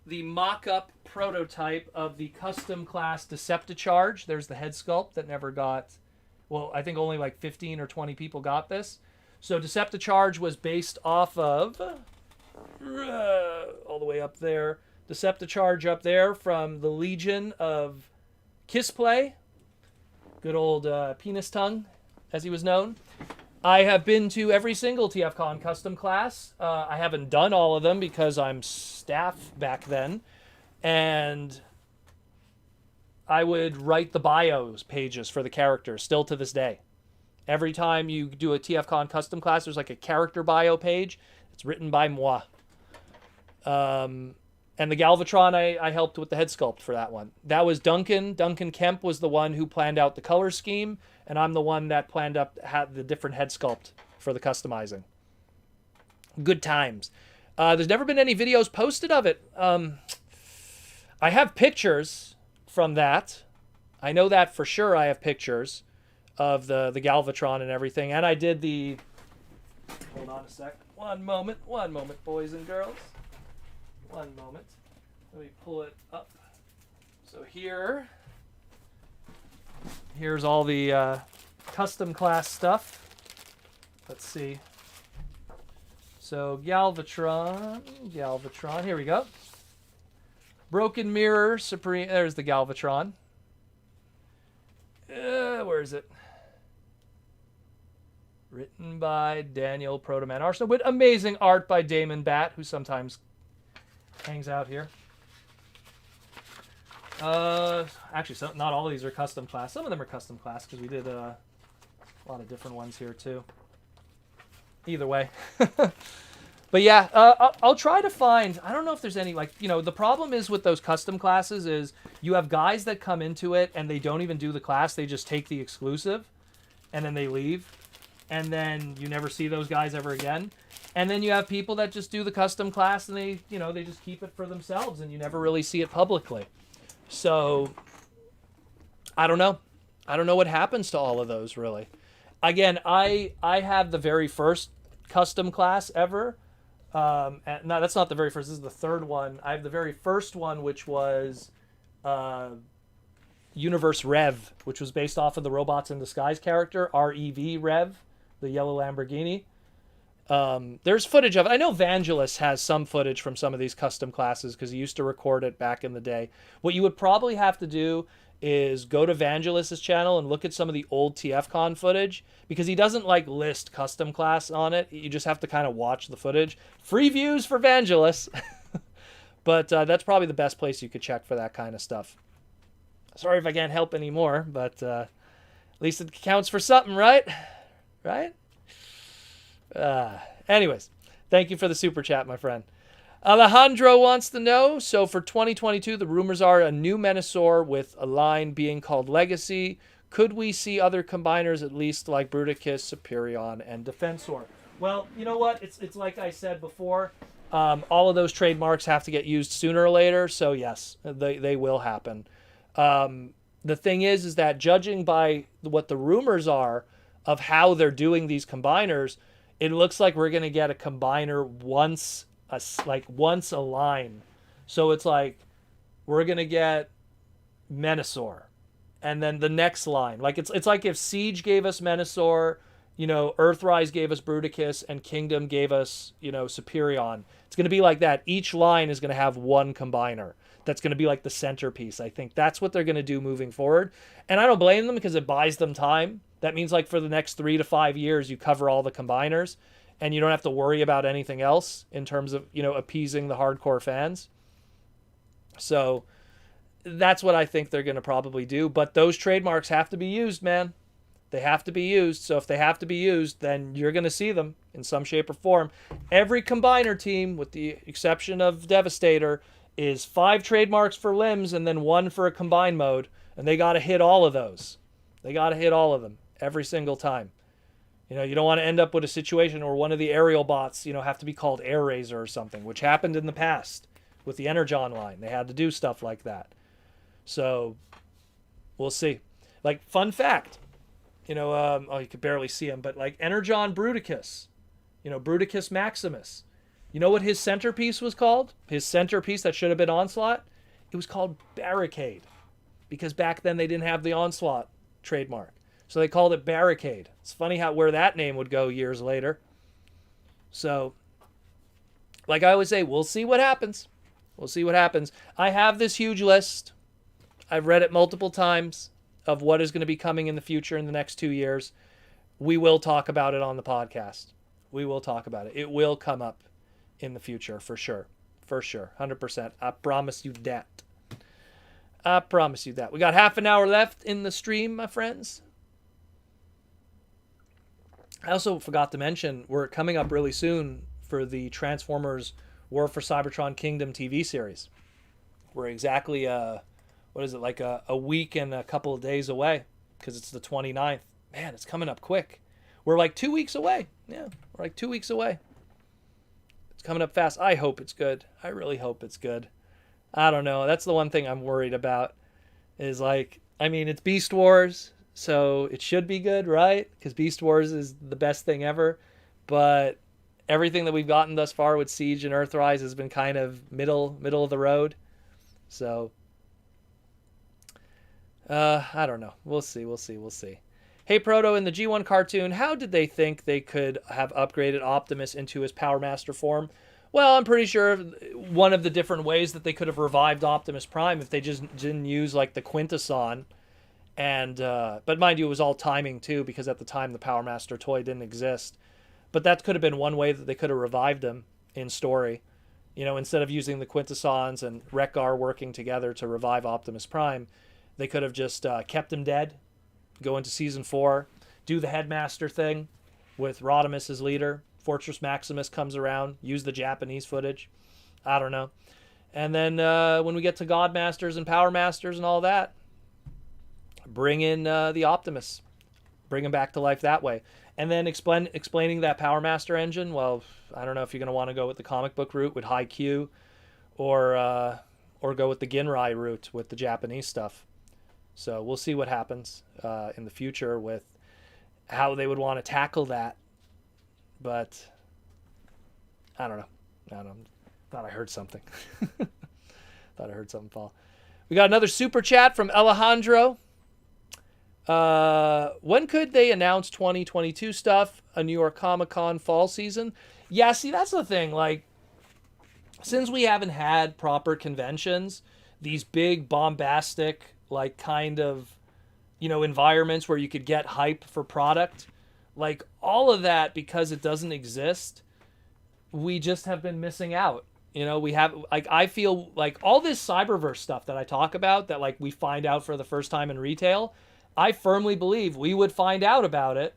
mock-up prototype of the custom class Decepticharge. There's the head sculpt that never got... Well, I think only like 15 or 20 people got this. So Decepticharge was based off of... all the way up there. Decepticharge up there from the Legion of Kissplay. Good old Penis Tongue, as he was known. I have been to every single TFCon custom class. I haven't done all of them because I'm staff back then. And I would write the bios pages for the characters, still to this day. Every time you do a TFCon custom class, there's like a character bio page. It's written by moi. And the Galvatron, I helped with the head sculpt for that one. That was Duncan. Duncan Kemp was the one who planned out the color scheme, and I'm the one that planned up the different head sculpt for the customizing. Good times. There's never been any videos posted of it. I have pictures from that. I know that for sure. I have pictures of the Galvatron and everything, and I did the... Hold on a sec. One moment, boys and girls. One moment. Let me pull it up. So here's all the custom class stuff. Let's see. So Galvatron, here we go. Broken Mirror, Supreme, there's the Galvatron. Where is it? Written by Daniel Protoman Arsenal with amazing art by Damon Batt, who sometimes hangs out here. Actually, not all of these are custom class. Some of them are custom class because we did a lot of different ones here too. Either way. But yeah, I'll try to find... I don't know if there's any, like, you know, the problem is with those custom classes is you have guys that come into it and they don't even do the class. They just take the exclusive. and then they leave, and then you never see those guys ever again. And then you have people that just do the custom class, and they, you know, they just keep it for themselves, and you never really see it publicly. So I don't know. I don't know what happens to all of those, really. Again, I have the very first custom class ever. No, that's not the very first. This is the third one. I have the very first one, which was Universe Rev, which was based off of the Robots in Disguise character, REV Rev, the yellow Lamborghini. There's footage of it. I know Vangelis has some footage from some of these custom classes because he used to record it back in the day. What you would probably have to do is go to Vangelis' channel and look at some of the old TFCon footage, because he doesn't like list custom class on it. You just have to kind of watch the footage. Free views for Vangelis. But that's probably the best place you could check for that kind of stuff. Sorry if I can't help anymore, but at least it counts for something, right? Right? Anyways, thank you for the super chat, my friend. Alejandro wants to know, so for 2022, the rumors are a new Menasor with a line being called Legacy. Could we see other combiners, at least like Bruticus, Superion, and Defensor? Well, you know what? It's like I said before. All of those trademarks have to get used sooner or later, so yes, they will happen. The thing is that judging by what the rumors are of how they're doing these combiners, it looks like we're going to get a combiner once a line. So it's like we're going to get Menasor, and then the next line. Like it's like if Siege gave us Menasor, you know, Earthrise gave us Bruticus, and Kingdom gave us, you know, Superion. It's going to be like that. Each line is going to have one combiner. That's going to be like the centerpiece. I think that's what they're going to do moving forward. And I don't blame them, because it buys them time. That means like for the next 3 to 5 years, you cover all the combiners and you don't have to worry about anything else in terms of, you know, appeasing the hardcore fans. So that's what I think they're going to probably do. But those trademarks have to be used, man. They have to be used. So if they have to be used, then you're going to see them in some shape or form. Every combiner team, with the exception of Devastator, is 5 trademarks for limbs and then 1 for a combine mode. And they got to hit all of those. They got to hit all of them every single time. You know, you don't want to end up with a situation where one of the aerial bots, you know, have to be called Air Razor or something, which happened in the past with the Energon line. They had to do stuff like that. So we'll see. Like, fun fact, you know, oh, you could barely see him, but like Energon Bruticus, you know, Bruticus Maximus. You know what his centerpiece was called? His centerpiece that should have been Onslaught? It was called Barricade, because back then they didn't have the Onslaught trademark. So they called it Barricade. It's funny where that name would go years later. So, like I always say, we'll see what happens. We'll see what happens. I have this huge list. I've read it multiple times of what is going to be coming in the future in the next 2 years. We will talk about it on the podcast. We will talk about it. It will come up in the future, for sure. For sure. 100%. I promise you that. I promise you that. We got half an hour left in the stream, my friends. I also forgot to mention, we're coming up really soon for the Transformers War for Cybertron Kingdom TV series. We're exactly, like a week and a couple of days away, because it's the 29th. Man, it's coming up quick. We're like 2 weeks away. Yeah, we're like 2 weeks away. It's coming up fast. I hope it's good. I really hope it's good. I don't know. That's the one thing I'm worried about, is like, I mean, it's Beast Wars, so it should be good, right? Because Beast Wars is the best thing ever. But everything that we've gotten thus far with Siege and Earthrise has been kind of middle of the road. So, I don't know. We'll see. Hey, Proto, in the G1 cartoon, how did they think they could have upgraded Optimus into his Power Master form? Well, I'm pretty sure one of the different ways that they could have revived Optimus Prime, if they just didn't use like the Quintesson, and but mind you, it was all timing too, because at the time the Power Master toy didn't exist. But that could have been one way that they could have revived him in story. You know, instead of using the Quintessons and Wreck-Gar working together to revive Optimus Prime, they could have just kept him dead, go into Season 4, do the Headmaster thing with Rodimus as leader. Fortress Maximus comes around, use the Japanese footage. I don't know. And then when we get to Godmasters and Power Masters and all that, bring in the Optimus. bring him back to life that way. And then explaining that Power Master engine. Well, I don't know if you're going to want to go with the comic book route with Haikyuu, or go with the Ginrai route with the Japanese stuff. So we'll see what happens in the future with how they would want to tackle that. But I don't know. Thought I heard something. Thought I heard something fall. We got another super chat from Alejandro. When could they announce 2022 stuff? A New York Comic-Con fall season? Yeah, see, that's the thing. Like, since we haven't had proper conventions, these big bombastic, like, kind of, environments where you could get hype for product, like, all of that, because it doesn't exist, we just have been missing out. We have, like, I feel like all this Cyberverse stuff that I talk about, that, like, we find out for the first time in retail, I firmly believe we would find out about it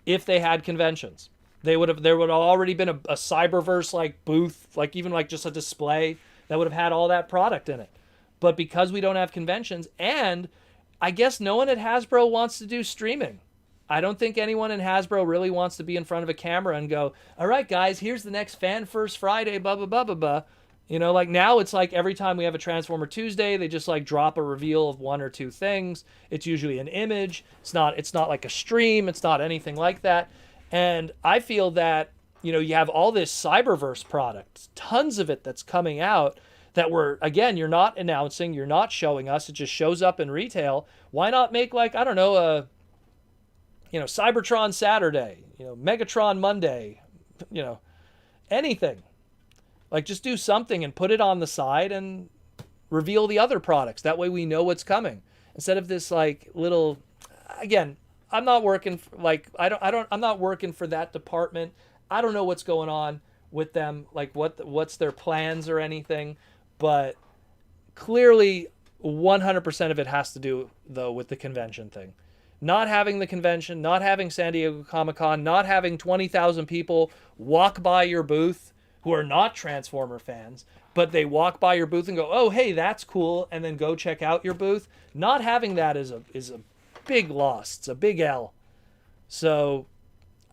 if they had conventions. There would have already been a Cyberverse, like, booth, like, even, like, just a display that would have had all that product in it. But because we don't have conventions, and I guess no one at Hasbro wants to do streaming. I don't think anyone in Hasbro really wants to be in front of a camera and go, all right, guys, here's the next Fan First Friday, blah, blah, blah, blah, blah. Like now it's like every time we have a Transformer Tuesday, they just like drop a reveal of one or two things. It's usually an image. It's not like a stream. It's not anything like that. And I feel that, you have all this Cyberverse product, tons of it that's coming out that you're not announcing, you're not showing us. It just shows up in retail. Why not make like, I don't know, Cybertron Saturday, Megatron Monday, anything. Like, just do something and put it on the side and reveal the other products. That way we know what's coming. Instead of this, like, little... Again, I'm not working... I'm not working for that department. I don't know what's going on with them. Like, what's their plans or anything. But clearly, 100% of it has to do, though, with the convention thing. Not having the convention, not having San Diego Comic-Con, not having 20,000 people walk by your booth who are not Transformer fans, but they walk by your booth and go, oh, hey, that's cool, and then go check out your booth. Not having that is a big loss. It's a big L. So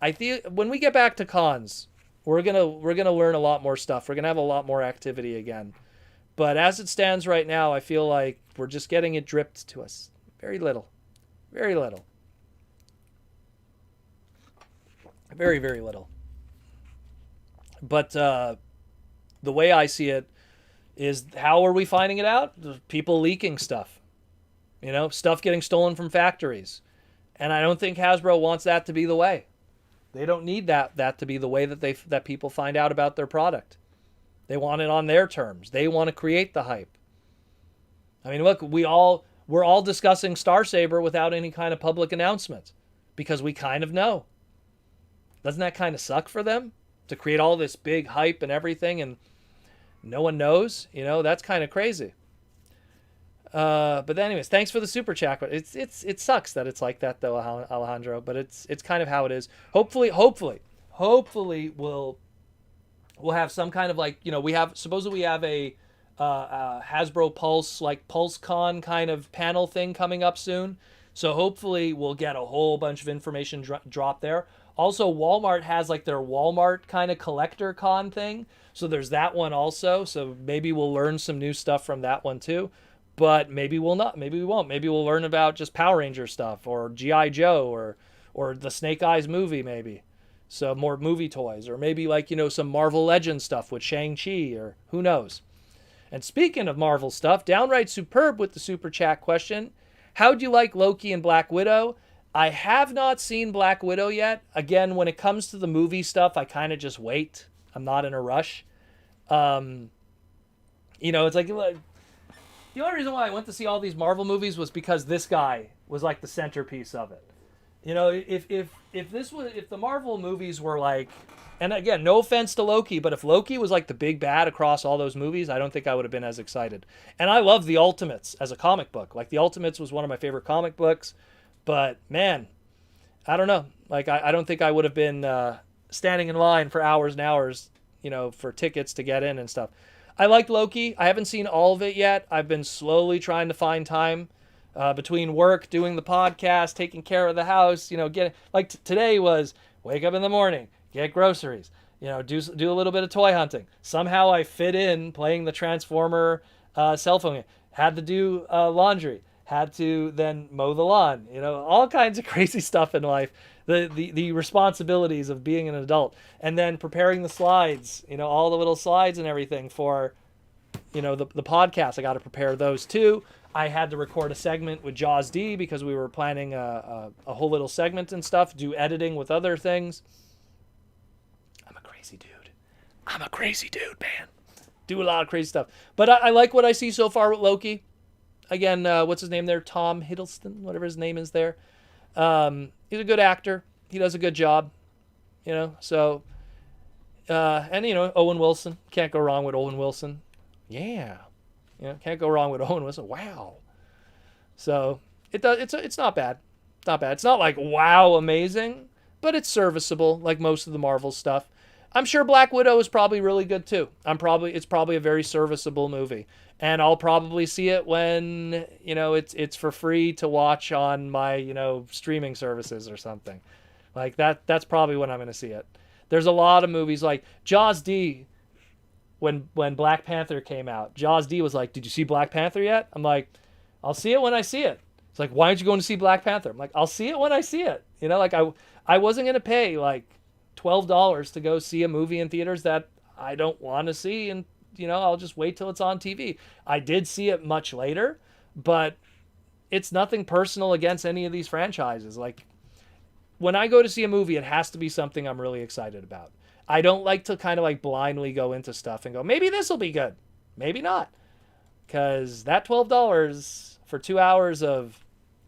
I feel when we get back to cons, we're gonna learn a lot more stuff. We're gonna have a lot more activity again. But as it stands right now, I feel like we're just getting it dripped to us. Very little. Very little. Very, very little. But the way I see it is, how are we finding it out? People leaking stuff. Stuff getting stolen from factories. And I don't think Hasbro wants that to be the way. They don't need that to be the way that people find out about their product. They want it on their terms. They want to create the hype. I mean, look, we're all discussing Star Saber without any kind of public announcement because we kind of know. Doesn't that kind of suck for them? To create all this big hype and everything and no one knows, that's kind of crazy. But anyways, thanks for the super chat. But it sucks that it's like that though, Alejandro, but it's kind of how it is. Hopefully we'll have some kind of like, supposedly we have a Hasbro Pulse, like PulseCon kind of panel thing coming up soon. So hopefully we'll get a whole bunch of information drop there. Also, Walmart has like their Walmart kind of collector con thing. So there's that one also. So maybe we'll learn some new stuff from that one too. But maybe we'll not. Maybe we won't. Maybe we'll learn about just Power Ranger stuff or G.I. Joe or the Snake Eyes movie maybe. So more movie toys. Or maybe like, some Marvel Legends stuff with Shang-Chi or who knows. And speaking of Marvel stuff, Downright Superb with the super chat question. How'd you like Loki and Black Widow? I have not seen Black Widow yet. Again, when it comes to the movie stuff, I kind of just wait. I'm not in a rush. It's like the only reason why I went to see all these Marvel movies was because this guy was like the centerpiece of it. If the Marvel movies were like, and again, no offense to Loki, but if Loki was like the big bad across all those movies, I don't think I would have been as excited. And I love The Ultimates as a comic book. Like The Ultimates was one of my favorite comic books. But, man, I don't know. Like, I don't think I would have been standing in line for hours and hours, for tickets to get in and stuff. I liked Loki. I haven't seen all of it yet. I've been slowly trying to find time between work, doing the podcast, taking care of the house, getting like today was wake up in the morning, get groceries, do a little bit of toy hunting. Somehow I fit in playing the Transformer cell phone game. Had to do laundry. Had to then mow the lawn. All kinds of crazy stuff in life. The responsibilities of being an adult, and then preparing the slides. All the little slides and everything for the podcast. I got to prepare those too. I had to record a segment with Jaws D because we were planning a whole little segment and stuff. Do editing with other things. I'm a crazy dude, man. Do a lot of crazy stuff. But I like what I see so far with Loki. Again, what's his name there? Tom Hiddleston, whatever his name is there. He's a good actor. He does a good job. So, and Owen Wilson. Can't go wrong with Owen Wilson. Yeah. Can't go wrong with Owen Wilson. Wow. So it's not bad. Not bad. It's not like wow amazing, but it's serviceable like most of the Marvel stuff. I'm sure Black Widow is probably really good too. It's probably a very serviceable movie. And I'll probably see it when, it's for free to watch on my, streaming services or something. Like that's probably when I'm going to see it. There's a lot of movies like Jaws D. When Black Panther came out, Jaws D was like, "Did you see Black Panther yet?" I'm like, "I'll see it when I see it." It's like, "Why aren't you going to see Black Panther?" I'm like, "I'll see it when I see it." Like I wasn't going to pay like $12 to go see a movie in theaters that I don't want to see, and I'll just wait till it's on TV. I did see it much later, but it's nothing personal against any of these franchises. Like when I go to see a movie, it has to be something I'm really excited about. I don't like to kind of like blindly go into stuff and go, maybe this will be good, maybe not, because that $12 for 2 hours of,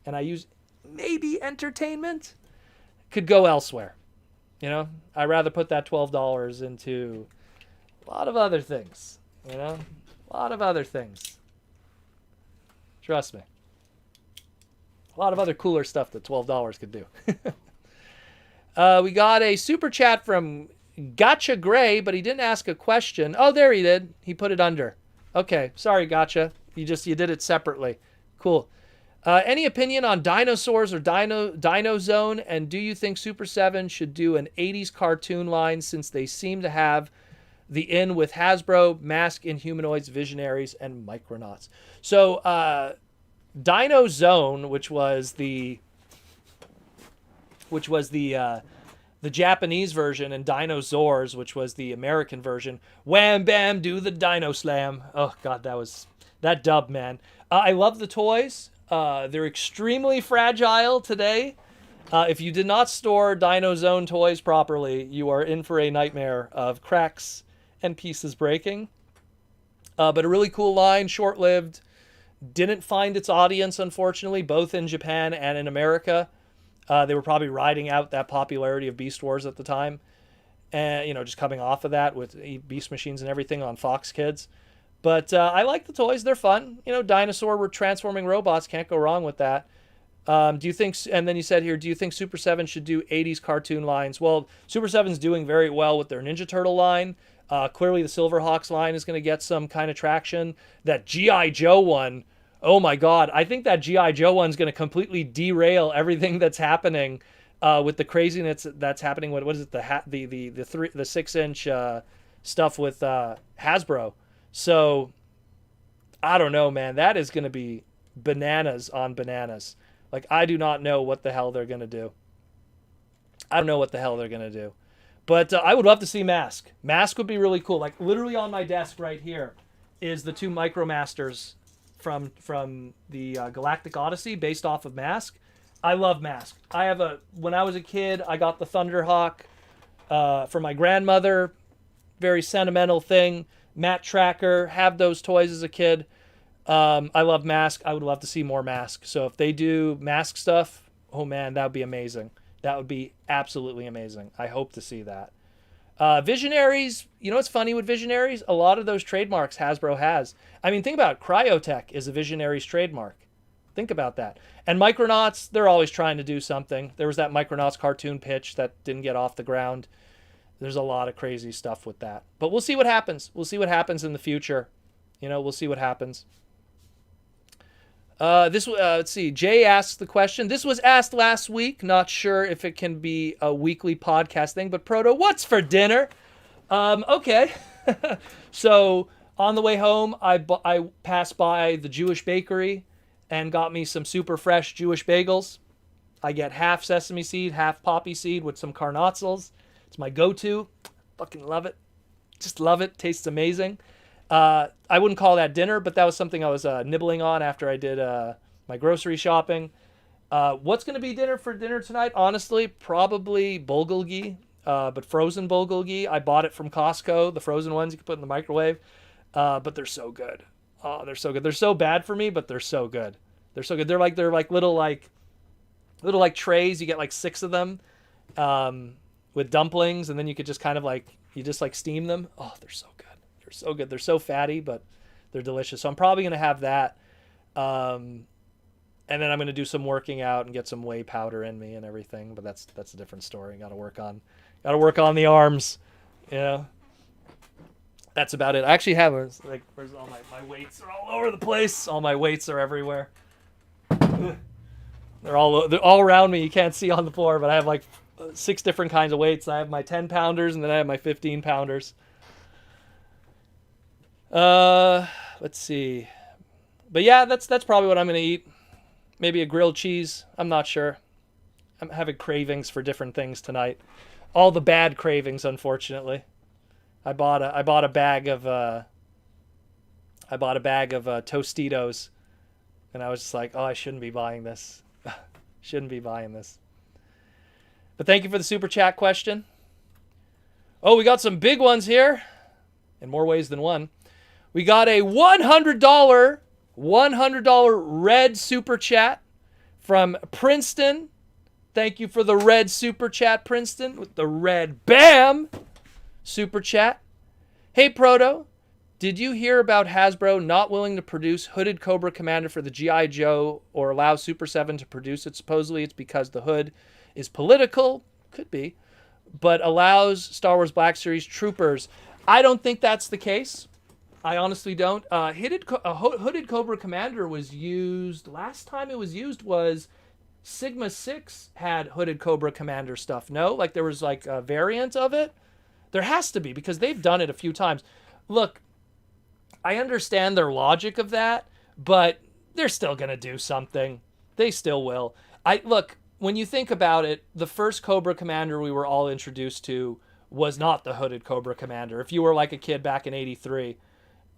and I use maybe entertainment, could go elsewhere. I'd rather put that $12 into a lot of other things, a lot of other things. Trust me. A lot of other cooler stuff that $12 could do. We got a super chat from Gotcha Gray, but he didn't ask a question. Oh, there he did. He put it under. Okay, sorry, Gotcha. You did it separately. Cool. Any opinion on dinosaurs or Dino Zone? And do you think Super 7 should do an 80s cartoon line since they seem to have the in with Hasbro, Mask, Inhumanoids, Visionaries, and Micronauts? So, Dino Zone, which was the Japanese version, and Dinosaurs, which was the American version. Wham bam do the Dino Slam. Oh god, that dub, man. I love the toys. They're extremely fragile today. If you did not store Dino Zone toys properly, you are in for a nightmare of cracks and pieces breaking. But a really cool line, short-lived. Didn't find its audience, unfortunately, both in Japan and in America. They were probably riding out that popularity of Beast Wars at the time. And, just coming off of that with Beast Machines and everything on Fox Kids. But I like the toys. They're fun. Dinosaur were transforming robots. Can't go wrong with that. Do you think, and then you said here, do you think Super 7 should do 80s cartoon lines? Well, Super 7's doing very well with their Ninja Turtle line. Clearly the Silverhawks line is going to get some kind of traction. That G.I. Joe one, oh my God. I think that G.I. Joe one's going to completely derail everything that's happening with the craziness that's happening with, what is it, the 6-inch stuff with Hasbro. So, I don't know, man. That is going to be bananas on bananas. Like, I do not know what the hell they're going to do. I don't know what the hell they're going to do. But I would love to see Mask. Mask would be really cool. Like, literally on my desk right here is the 2 Micromasters from the Galactic Odyssey based off of Mask. I love Mask. When I was a kid, I got the Thunderhawk for my grandmother. Very sentimental thing. Matt Tracker, have those toys as a kid. I love Mask. I would love to see more Mask. So if they do Mask stuff, oh man, that would be amazing. That would be absolutely amazing. I hope to see that. Visionaries, what's funny with Visionaries? A lot of those trademarks Hasbro has. I mean, think about it. Cryotech is a Visionaries trademark. Think about that. And Micronauts, they're always trying to do something. There was that Micronauts cartoon pitch that didn't get off the ground. There's a lot of crazy stuff with that. But we'll see what happens. We'll see what happens in the future. We'll see what happens. Let's see. Jay asks the question. This was asked last week. Not sure if it can be a weekly podcast thing, but Proto, what's for dinner? Okay. So on the way home, I passed by the Jewish bakery and got me some super fresh Jewish bagels. I get half sesame seed, half poppy seed with some karnotzels. It's my go-to. Fucking love it. Just love it. Tastes amazing. I wouldn't call that dinner, but that was something I was nibbling on after I did my grocery shopping. What's going to be dinner for dinner tonight? Honestly, probably bulgogi, but frozen bulgogi. I bought it from Costco, the frozen ones you can put in the microwave, but they're so good. Oh, they're so good. They're so bad for me, but they're so good. They're so good. They're like little trays. You get like 6 of them with dumplings, and then you could just kind of you just steam them. Oh, they're so good. They're so good. They're so fatty, but they're delicious. So I'm probably gonna have that, and then I'm gonna do some working out and get some whey powder in me and everything. But that's a different story. Got to work on the arms. Yeah, that's about it. I actually have where's all my weights are all over the place. All my weights are everywhere. They're all around me. You can't see on the floor, but I have 6 different kinds of weights. I have my 10 pounders and then I have my 15 pounders. Let's see. But yeah, that's probably what I'm going to eat. Maybe a grilled cheese. I'm not sure. I'm having cravings for different things tonight. All the bad cravings, unfortunately. I bought a bag of Tostitos, and I was just like, oh, I shouldn't be buying this. Shouldn't be buying this. But thank you for the super chat question. Oh, we got some big ones here, in more ways than one. We got a $100 red super chat from Princeton. Thank you for the red super chat, Princeton, with the red BAM super chat. Hey, Proto, did you hear about Hasbro not willing to produce Hooded Cobra Commander for the G.I. Joe or allow Super 7 to produce it? Supposedly it's because the hood is political. Could be. But allows Star Wars Black Series troopers. I don't think that's the case. I honestly don't. Hooded Cobra Commander was used. Last time it was used was Sigma 6 had Hooded Cobra Commander stuff. No? There was a variant of it? There has to be because they've done it a few times. Look, I understand their logic of that, but they're still going to do something. They still will. Look, when you think about it, the first Cobra Commander we were all introduced to was not the Hooded Cobra Commander. If you were a kid back in 83,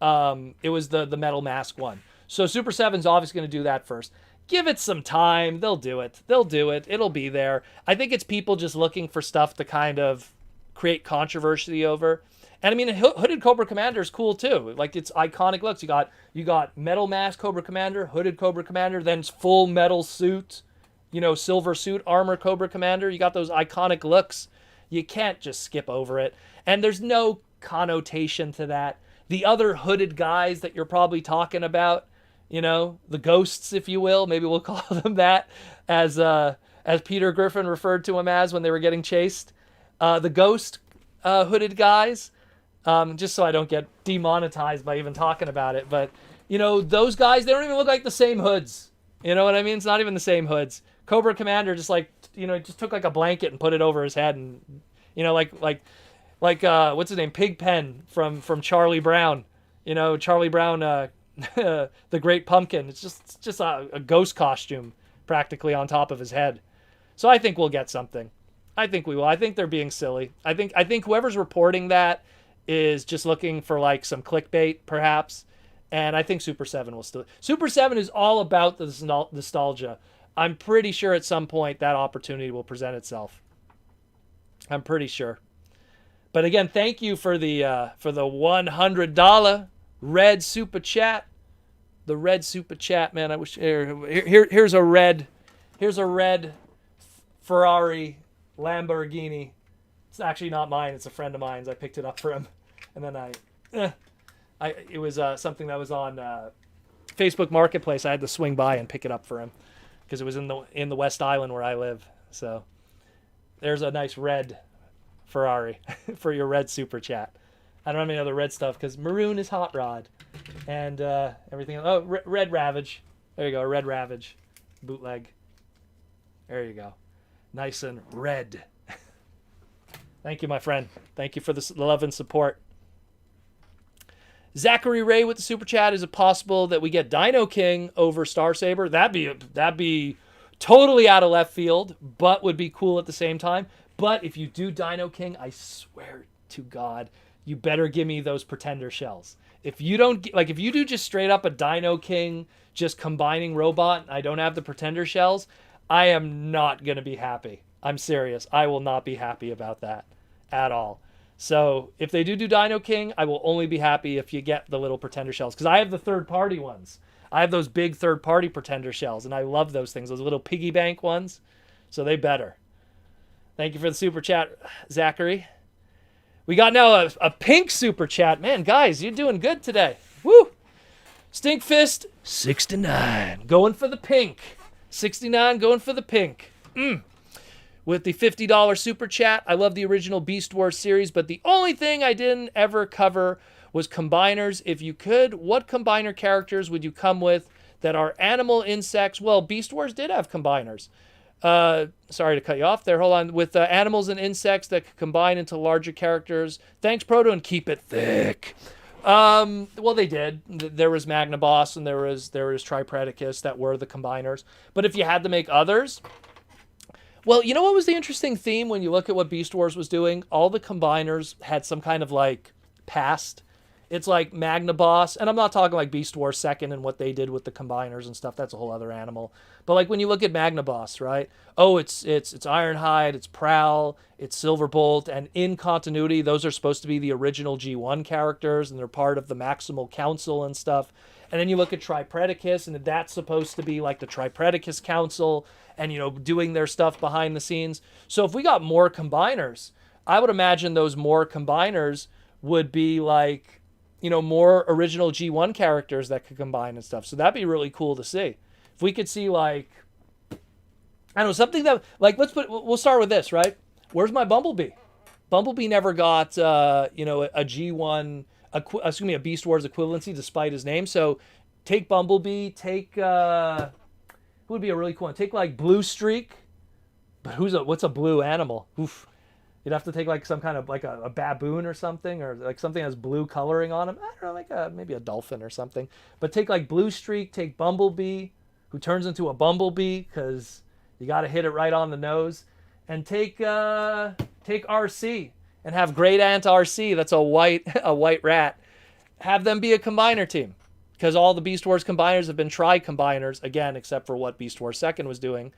it was the Metal Mask one. So Super 7's obviously going to do that first. Give it some time. They'll do it. It'll be there. I think it's people just looking for stuff to kind of create controversy over. And I mean, Hooded Cobra Commander is cool too. It's iconic looks. You got Metal Mask Cobra Commander, Hooded Cobra Commander, then full metal suit, silver suit armor Cobra Commander. You got those iconic looks. You can't just skip over it. And there's no connotation to that. The other hooded guys that you're probably talking about, the ghosts, if you will, maybe we'll call them that, as Peter Griffin referred to them as when they were getting chased. The ghost hooded guys. Just so I don't get demonetized by even talking about it. But, those guys, they don't even look like the same hoods. You know what I mean? It's not even the same hoods. Cobra Commander just just took a blanket and put it over his head and, what's his name? Pigpen from Charlie Brown. Charlie Brown, the Great Pumpkin. It's just a ghost costume practically on top of his head. So I think we'll get something. I think we will. I think they're being silly. I think whoever's reporting that is just looking for some clickbait, perhaps. And I think Super 7 will still... Super 7 is all about the nostalgia. I'm pretty sure at some point that opportunity will present itself. I'm pretty sure. But again, thank you for the $100 red super chat. The red super chat, man. I wish here's a red Ferrari Lamborghini. It's actually not mine. It's a friend of mine's. I picked it up for him, and then it was something that was on Facebook Marketplace. I had to swing by and pick it up for him because it was in the West Island where I live. So there's a nice red Ferrari for your red super chat. I don't have any other red stuff because maroon is hot rod and everything. Oh, red Ravage. There you go, a Red Ravage bootleg. There you go. Nice and red. Thank you, my friend. Thank you for the love and support. Zachary Ray with the super chat. Is it possible that we get Dino King over Star Saber? That'd be totally out of left field, but would be cool at the same time. But if you do Dino King, I swear to God, you better give me those Pretender shells. If you don't, like, if you do just straight up a Dino King, just combining robot, and I don't have the Pretender shells, I am not going to be happy. I'm serious. I will not be happy about that at all. So if they do Dino King, I will only be happy if you get the little Pretender shells. Because I have the third-party ones. I have those big third-party Pretender shells, and I love those things, those little piggy bank ones. So they better. Thank you for the super chat, Zachary. We got now a pink super chat. Man, guys, you're doing good today. Woo! Stinkfist, 69. Going for the pink. 69 going for the pink. With the $50 super chat. I love the original Beast Wars series, but the only thing I didn't ever cover was combiners. If you could, what combiner characters would you come with that are animal, insects? Well, Beast Wars did have combiners. Sorry to cut you off there. Hold on. With animals and insects that could combine into larger characters. Thanks, Proto, and keep it thick. Well, they did. There was Magnaboss and there was Tripredacus that were the combiners. But if you had to make others, well, you know what was the interesting theme when you look at what Beast Wars was doing? All the combiners had some kind of like past. It's like Magnaboss, and I'm not talking like Beast Wars 2nd and what they did with the combiners and stuff. That's a whole other animal. But like when you look at Magnaboss, right? Oh, it's Ironhide, it's Prowl, it's Silverbolt, and in continuity, those are supposed to be the original G1 characters, and they're part of the Maximal Council and stuff. And then you look at Tripredacus, and that's supposed to be like the Tripredacus Council, and you know, doing their stuff behind the scenes. So if we got more combiners, I would imagine those more combiners would be like, you know, more original G1 characters that could combine and stuff. So that'd be really cool to see. If we could see like, I don't know, something that, like, we'll start with this, right? Where's my Bumblebee? Bumblebee never got, you know, a G1, a Beast Wars equivalency despite his name. So take Bumblebee, take, who would be a really cool one? Take like Blue Streak, but what's a blue animal? Oof. You'd have to take like some kind of like a baboon or something, or like something that has blue coloring on him. I don't know, like maybe a dolphin or something. But take like Blue Streak, take Bumblebee, who turns into a bumblebee because you got to hit it right on the nose, and take RC and have Great Aunt RC. That's a white rat. Have them be a combiner team because all the Beast Wars combiners have been tri-combiners again, except for what Beast Wars 2nd was doing.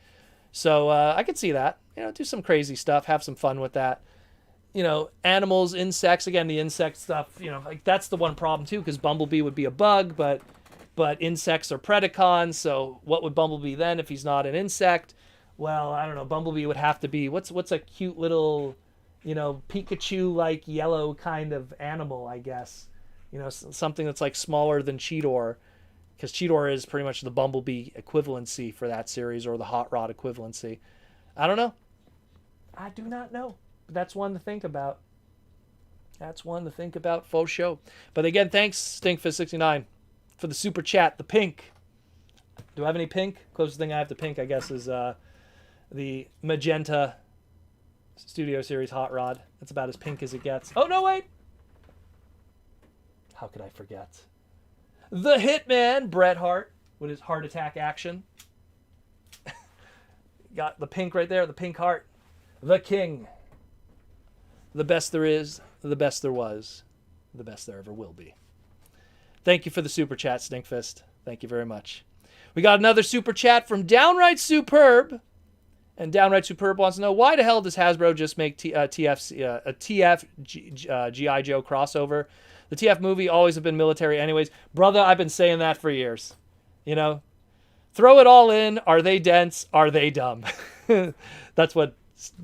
So I could see that, you know, do some crazy stuff, have some fun with that. You know, animals, insects, again, the insect stuff, you know, like that's the one problem too, because Bumblebee would be a bug, but insects are Predacons. So what would Bumblebee then if he's not an insect? Well, I don't know. Bumblebee would have to be, what's a cute little, you know, Pikachu-like yellow kind of animal, I guess. You know, something that's like smaller than Cheetor. Because Cheetor is pretty much the Bumblebee equivalency for that series, or the Hot Rod equivalency. I don't know. I do not know. But that's one to think about. That's one to think about, faux show. But again, thanks, Stinkfist69, for the super chat. The pink. Do I have any pink? Closest thing I have to pink, I guess, is the Magenta Studio Series Hot Rod. That's about as pink as it gets. Oh, no, wait. How could I forget? The Hitman, Bret Hart, with his heart attack action. Got the pink right there, the pink heart. The King. The best there is, the best there was, the best there ever will be. Thank you for the super chat, Stinkfist. Thank you very much. We got another super chat from Downright Superb. And Downright Superb wants to know, why the hell does Hasbro just make a TF G.I. Joe crossover? The TF movie always have been military anyways. Brother, I've been saying that for years. You know? Throw it all in. Are they dense? Are they dumb? That's what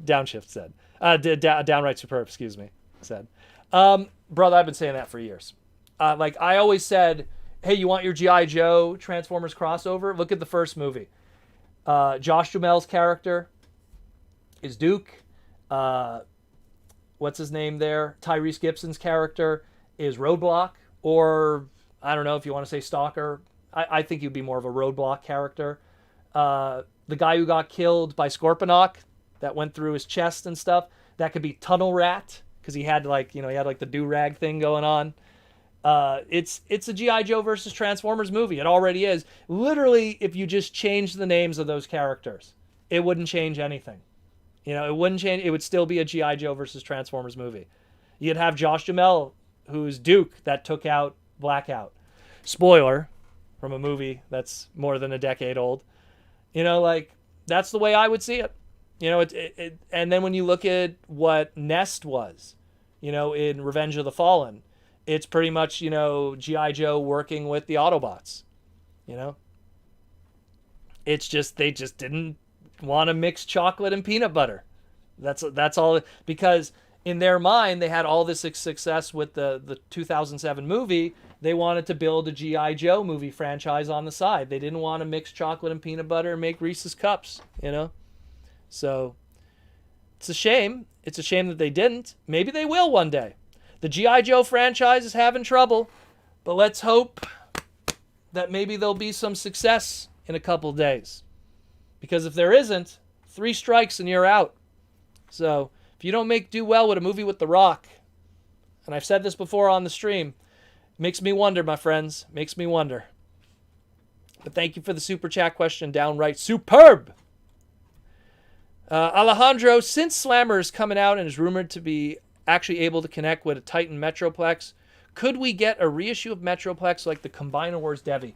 Downshift said. Downright Superb, excuse me, said. Brother, I've been saying that for years. Like, I always said, hey, you want your G.I. Joe Transformers crossover? Look at the first movie. Josh Duhamel's character is Duke. What's his name there? Tyrese Gibson's character is Roadblock, or I don't know if you want to say Stalker. I think he'd be more of a roadblock character. The guy who got killed by Scorponok that went through his chest and stuff, that could be Tunnel Rat, because he had like, the do-rag thing going on. It's a G.I. Joe versus Transformers movie. It already is. Literally, if you just change the names of those characters, it wouldn't change anything. It wouldn't change. It would still be a G.I. Joe versus Transformers movie. You'd have Josh Duhamel, who's Duke, that took out Blackout. Spoiler from a movie that's more than a decade old. That's the way I would see it. And then when you look at what Nest was, in Revenge of the Fallen, it's pretty much, G.I. Joe working with the Autobots. It's just, they just didn't want to mix chocolate and peanut butter. That's all, because in their mind, they had all this success with the 2007 movie. They wanted to build a G.I. Joe movie franchise on the side. They didn't want to mix chocolate and peanut butter and make Reese's Cups, So it's a shame. It's a shame that they didn't. Maybe they will one day. The G.I. Joe franchise is having trouble, but let's hope that maybe there'll be some success in a couple days. Because if there isn't, 3 strikes and you're out. So if you don't do well with a movie with The Rock, and I've said this before on the stream, makes me wonder, my friends. Makes me wonder. But thank you for the super chat question. Downright superb. Alejandro, since Slammer is coming out and is rumored to be actually able to connect with a Titan Metroplex, could we get a reissue of Metroplex like the Combiner Wars Devi?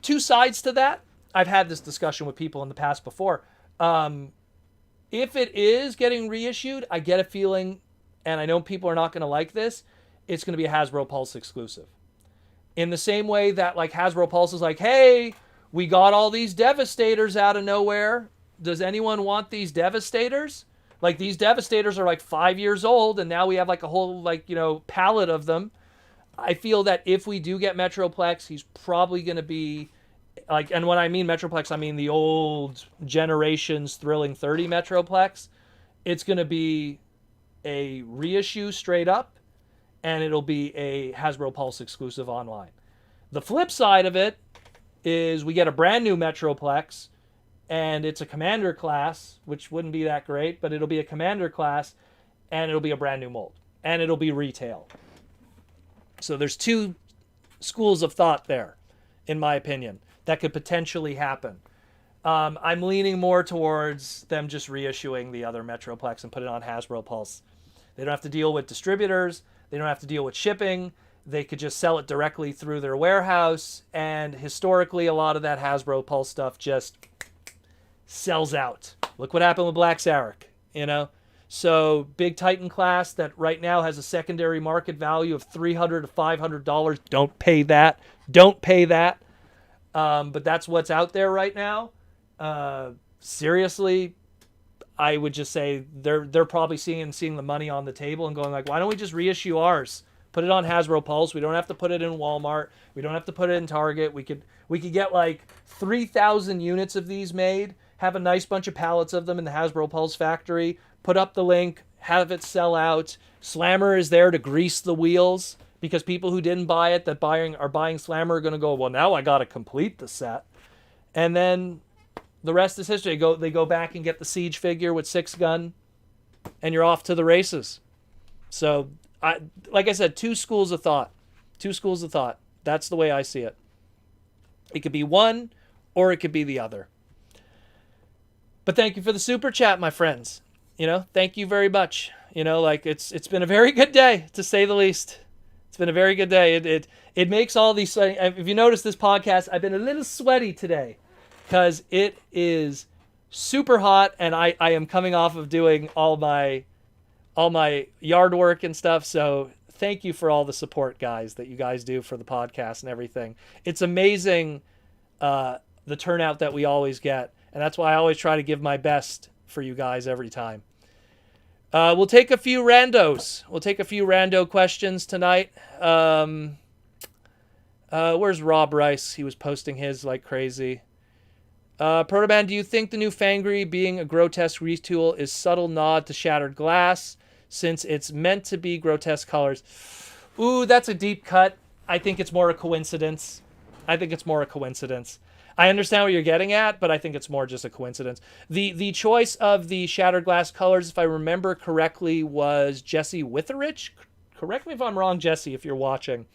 2 sides to that. I've had this discussion with people in the past before. If it is getting reissued, I get a feeling, and I know people are not going to like this, it's going to be a Hasbro Pulse exclusive. In the same way that like Hasbro Pulse is like, hey, we got all these Devastators out of nowhere. Does anyone want these Devastators? Like, these Devastators are like 5 years old, and now we have like a whole palette of them. I feel that if we do get Metroplex, he's probably going to be like, and when I mean Metroplex, I mean the old generation's Thrilling 30 Metroplex. It's going to be a reissue straight up, and it'll be a Hasbro Pulse exclusive online. The flip side of it is we get a brand new Metroplex, and it's a Commander class, which wouldn't be that great, but it'll be a Commander class, and it'll be a brand new mold, and it'll be retail. So there's 2 schools of thought there, in my opinion, that could potentially happen. I'm leaning more towards them just reissuing the other Metroplex and put it on Hasbro Pulse. They don't have to deal with distributors. They don't have to deal with shipping. They could just sell it directly through their warehouse, and historically, a lot of that Hasbro Pulse stuff just sells out. Look what happened with Black Zarek, So big Titan class that right now has a secondary market value of $300 to $500. Don't pay that. Don't pay that. But that's what's out there right now. Seriously, I would just say they're probably seeing the money on the table and going like, why don't we just reissue ours? Put it on Hasbro Pulse. We don't have to put it in Walmart. We don't have to put it in Target. We could get like 3,000 units of these made. Have a nice bunch of pallets of them in the Hasbro Pulse factory, put up the link, have it sell out. Slammer is there to grease the wheels, because people who didn't buy it that are buying Slammer are going to go, well, now I got to complete the set. And then the rest is history. They go back and get the Siege figure with 6-gun, and you're off to the races. So, like I said, 2 schools of thought. 2 schools of thought. That's the way I see it. It could be one, or it could be the other. But thank you for the super chat, my friends. Thank you very much. It's been a very good day, to say the least. It's been a very good day. It makes all these. If you notice this podcast, I've been a little sweaty today because it is super hot, and I am coming off of doing all my yard work and stuff. So thank you for all the support, guys, that you guys do for the podcast and everything. It's amazing the turnout that we always get. And that's why I always try to give my best for you guys every time. We'll take a few randos. We'll take a few rando questions tonight. Where's Rob Rice? He was posting his like crazy. Protoban, do you think the new Fangry being a grotesque retool is subtle nod to Shattered Glass, since it's meant to be grotesque colors? Ooh, that's a deep cut. I think it's more a coincidence. I think it's more a coincidence. I understand what you're getting at, but I think it's more just a coincidence. The choice of the Shattered Glass colors, if I remember correctly, was Jesse Witherich. Correct me if I'm wrong, Jesse, if you're watching,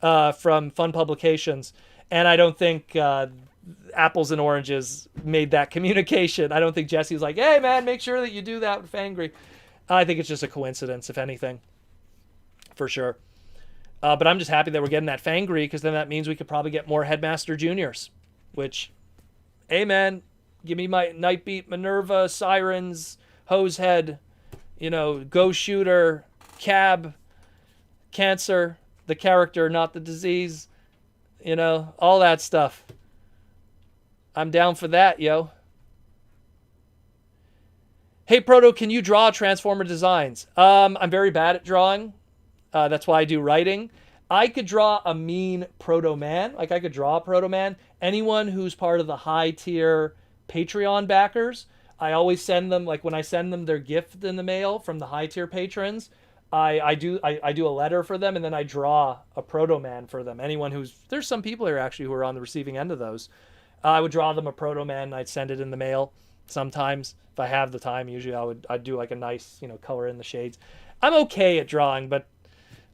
from Fun Publications. And I don't think Apples and Oranges made that communication. I don't think Jesse's like, hey, man, make sure that you do that with Fangry. I think it's just a coincidence, if anything, for sure. But I'm just happy that we're getting that Fangry, because then that means we could probably get more Headmaster Juniors. Which, hey man, give me my Nightbeat, Minerva, Sirens, Hosehead, Ghost Shooter, Cab, Cancer, the character, not the disease, all that stuff. I'm down for that, yo. Hey Proto, can you draw Transformer designs? I'm very bad at drawing. That's why I do writing. I could draw a mean Proto-Man. Like, I could draw a Proto-Man. Anyone who's part of the high-tier Patreon backers, I always send them, like, when I send them their gift in the mail from the high-tier patrons, I do a letter for them, and then I draw a Proto-Man for them. Anyone who's... There's some people here, actually, who are on the receiving end of those. I would draw them a Proto-Man, and I'd send it in the mail sometimes. If I have the time, usually I'd do, like, a nice, color in the shades. I'm okay at drawing, but...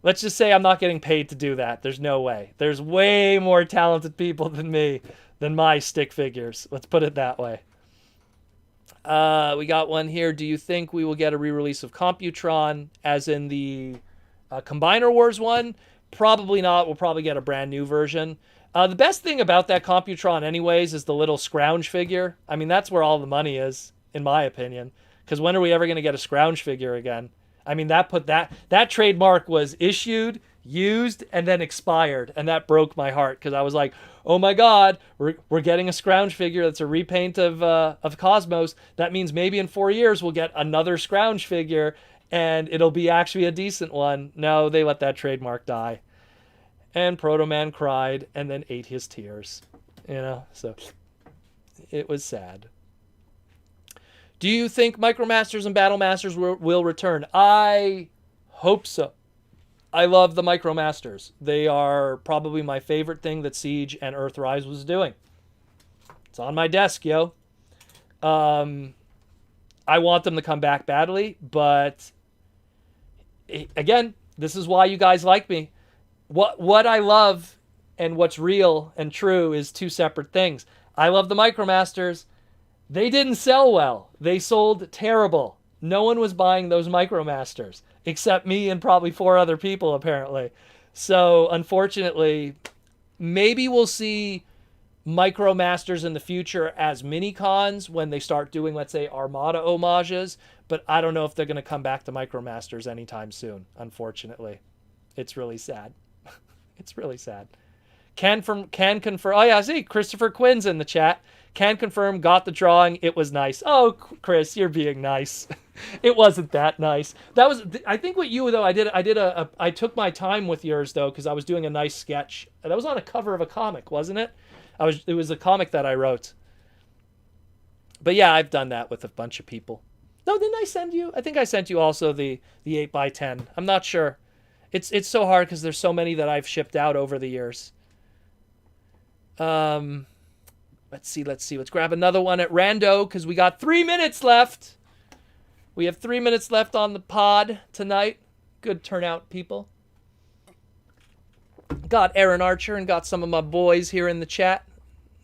Let's just say I'm not getting paid to do that. There's no way. There's way more talented people than me, than my stick figures. Let's put it that way. We got one here. Do you think we will get a re-release of Computron, as in the Combiner Wars one? Probably not. We'll probably get a brand new version. The best thing about that Computron anyways is the little Scrounge figure. I mean, that's where all the money is, in my opinion. Because when are we ever going to get a Scrounge figure again? I mean, that trademark was issued, used, and then expired, and that broke my heart, because I was like, oh my god, we're getting a Scrounge figure that's a repaint of Cosmos. That means maybe in 4 years we'll get another Scrounge figure, and it'll be actually a decent one. No, they let that trademark die. And Proto-Man cried, and then ate his tears. So it was sad. Do you think Micromasters and Battlemasters will return? I hope so. I love the Micromasters. They are probably my favorite thing that Siege and Earthrise was doing. It's on my desk, yo. I want them to come back badly, but again, this is why you guys like me. What I love and what's real and true is two separate things. I love the Micromasters. They didn't sell well. They sold terrible. No one was buying those Micromasters, except me and probably 4 other people, apparently. So, unfortunately, maybe we'll see Micromasters in the future as mini-cons when they start doing, let's say, Armada homages, but I don't know if they're going to come back to Micromasters anytime soon, unfortunately. It's really sad. It's really sad. Can confirm... Oh, yeah, see, Christopher Quinn's in the chat. Can confirm, got the drawing. It was nice. Oh, Chris, you're being nice. It wasn't that nice. That was, I think what you, though, I took my time with yours, though, because I was doing a nice sketch. That was on a cover of a comic, wasn't it? It was a comic that I wrote. But yeah, I've done that with a bunch of people. No, didn't I send you? I think I sent you also the 8x10. I'm not sure. It's so hard because there's so many that I've shipped out over the years. Let's see. Let's grab another one at rando because we got 3 minutes left. We have 3 minutes left on the pod tonight. Good turnout, people. Got Aaron Archer and got some of my boys here in the chat.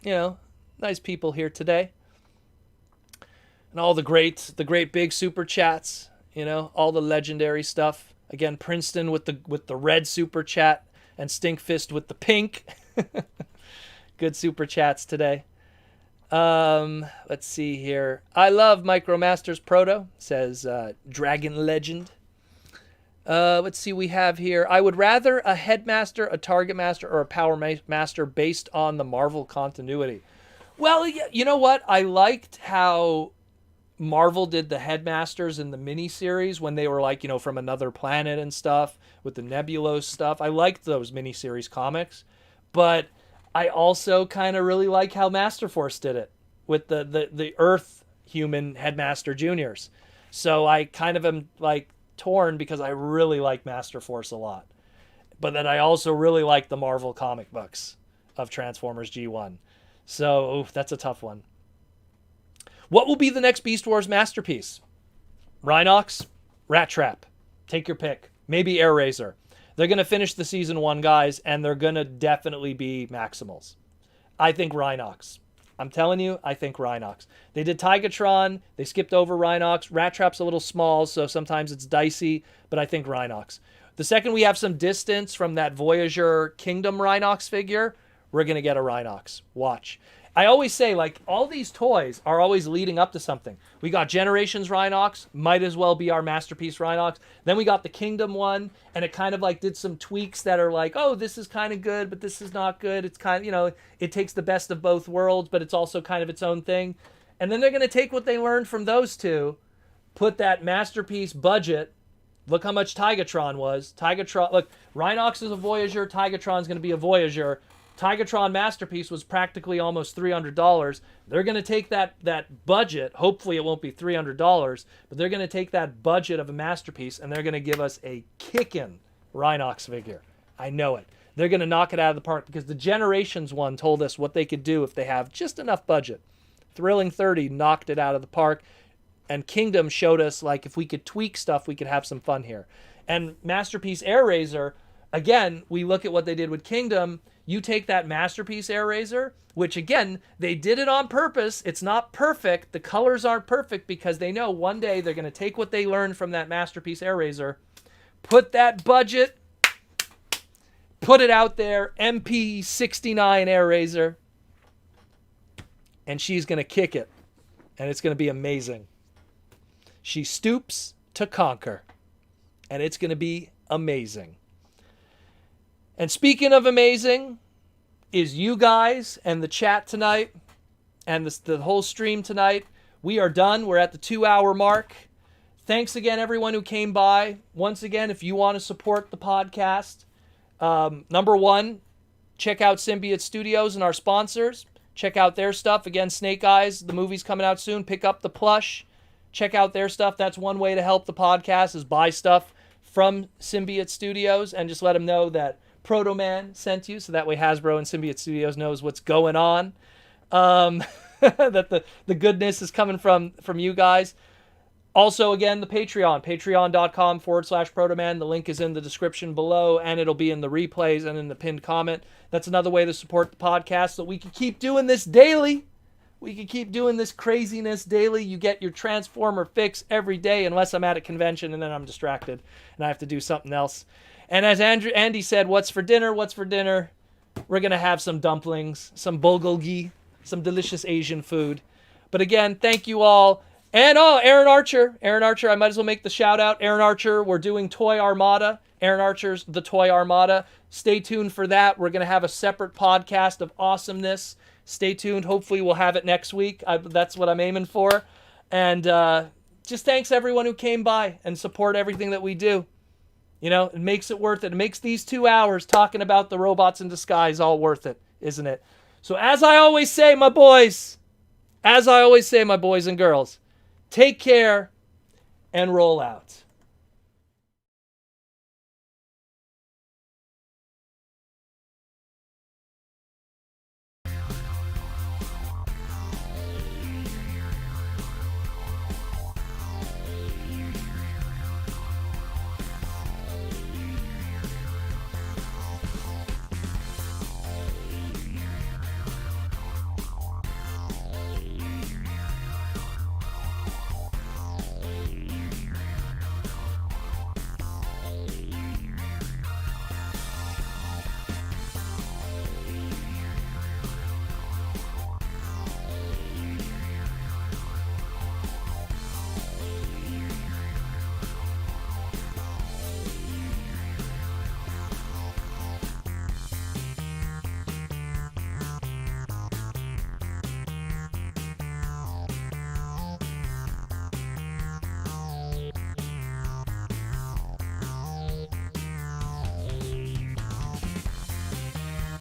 Nice people here today. And all the great big super chats. All the legendary stuff. Again, Princeton with the red super chat and Stinkfist with the pink. Good super chats today. Let's see here. I love Micromasters Proto, says Dragon Legend. Let's see, we have here. I would rather a Headmaster, a Target Master, or a Power Master based on the Marvel continuity. Well, you know what? I liked how Marvel did the Headmasters in the miniseries when they were like, from another planet and stuff with the Nebulos stuff. I liked those miniseries comics, but I also kind of really like how Masterforce did it with the Earth human Headmaster Juniors. So I kind of am like torn because I really like Masterforce a lot, but then I also really like the Marvel comic books. of Transformers G1. So, oof, that's a tough one. What will be the next Beast Wars masterpiece? Rhinox, Rat Trap. Take your pick. Maybe Air Razor. They're going to finish the season 1, guys, and they're going to definitely be Maximals. I think Rhinox. I'm telling you, I think Rhinox. They did Tigatron. They skipped over Rhinox. Rat Trap's a little small, so sometimes it's dicey, but I think Rhinox. The second we have some distance from that Voyager Kingdom Rhinox figure, we're going to get a Rhinox. Watch. I always say, like, all these toys are always leading up to something. We got Generations Rhinox, might as well be our masterpiece Rhinox. Then we got the Kingdom one, and it kind of like did some tweaks that are like, oh, this is kind of good, but this is not good. It's kind of, you know, it takes the best of both worlds, but it's also kind of its own thing. And then they're going to take what they learned from those two, put that masterpiece budget. Look how much Tigatron was. Tigatron, look, Rhinox is a Voyager, Tigatron's going to be a Voyager. Tigatron Masterpiece was practically almost $300. They're going to take that budget. Hopefully it won't be $300, but they're going to take that budget of a Masterpiece and they're going to give us a kickin' Rhinox figure. I know it. They're going to knock it out of the park because the Generations one told us what they could do if they have just enough budget. Thrilling 30 knocked it out of the park, and Kingdom showed us, like, if we could tweak stuff, we could have some fun here. And Masterpiece Air Razor, again, we look at what they did with Kingdom. You take that Masterpiece Air Razor, which, again, they did it on purpose. It's not perfect. The colors aren't perfect because they know one day they're going to take what they learned from that Masterpiece Air Razor, put that budget, put it out there, MP69 Air Razor, and she's going to kick it, and it's going to be amazing. She stoops to conquer, and it's going to be amazing. And speaking of amazing, is you guys and the chat tonight and the whole stream tonight. We are done. We're at the 2-hour mark. Thanks again, everyone who came by. Once again, if you want to support the podcast, number one, check out Symbiote Studios and our sponsors. Check out their stuff. Again, Snake Eyes, the movie's coming out soon. Pick up the plush. Check out their stuff. That's one way to help the podcast, is buy stuff from Symbiote Studios and just let them know that Proto Man sent you, so that way Hasbro and Symbiote Studios knows what's going on. That the goodness is coming from you guys. Also, again, the Patreon, patreon.com/Protoman. The link is in the description below, and it'll be in the replays and in the pinned comment. That's another way to support the podcast, so we can keep doing this daily. We can keep doing this craziness daily. You get your Transformer fix every day, unless I'm at a convention and then I'm distracted and I have to do something else. And as Andy said, what's for dinner? What's for dinner? We're going to have some dumplings, some bulgogi, some delicious Asian food. But again, thank you all. And Aaron Archer, I might as well make the shout out. Aaron Archer, we're doing Toy Armada. Aaron Archer's The Toy Armada. Stay tuned for that. We're going to have a separate podcast of awesomeness. Stay tuned. Hopefully we'll have it next week. That's what I'm aiming for. And just thanks everyone who came by and support everything that we do. You know, it makes it worth it. It makes these 2 hours talking about the robots in disguise all worth it, isn't it? So as I always say, my boys and girls, take care and roll out.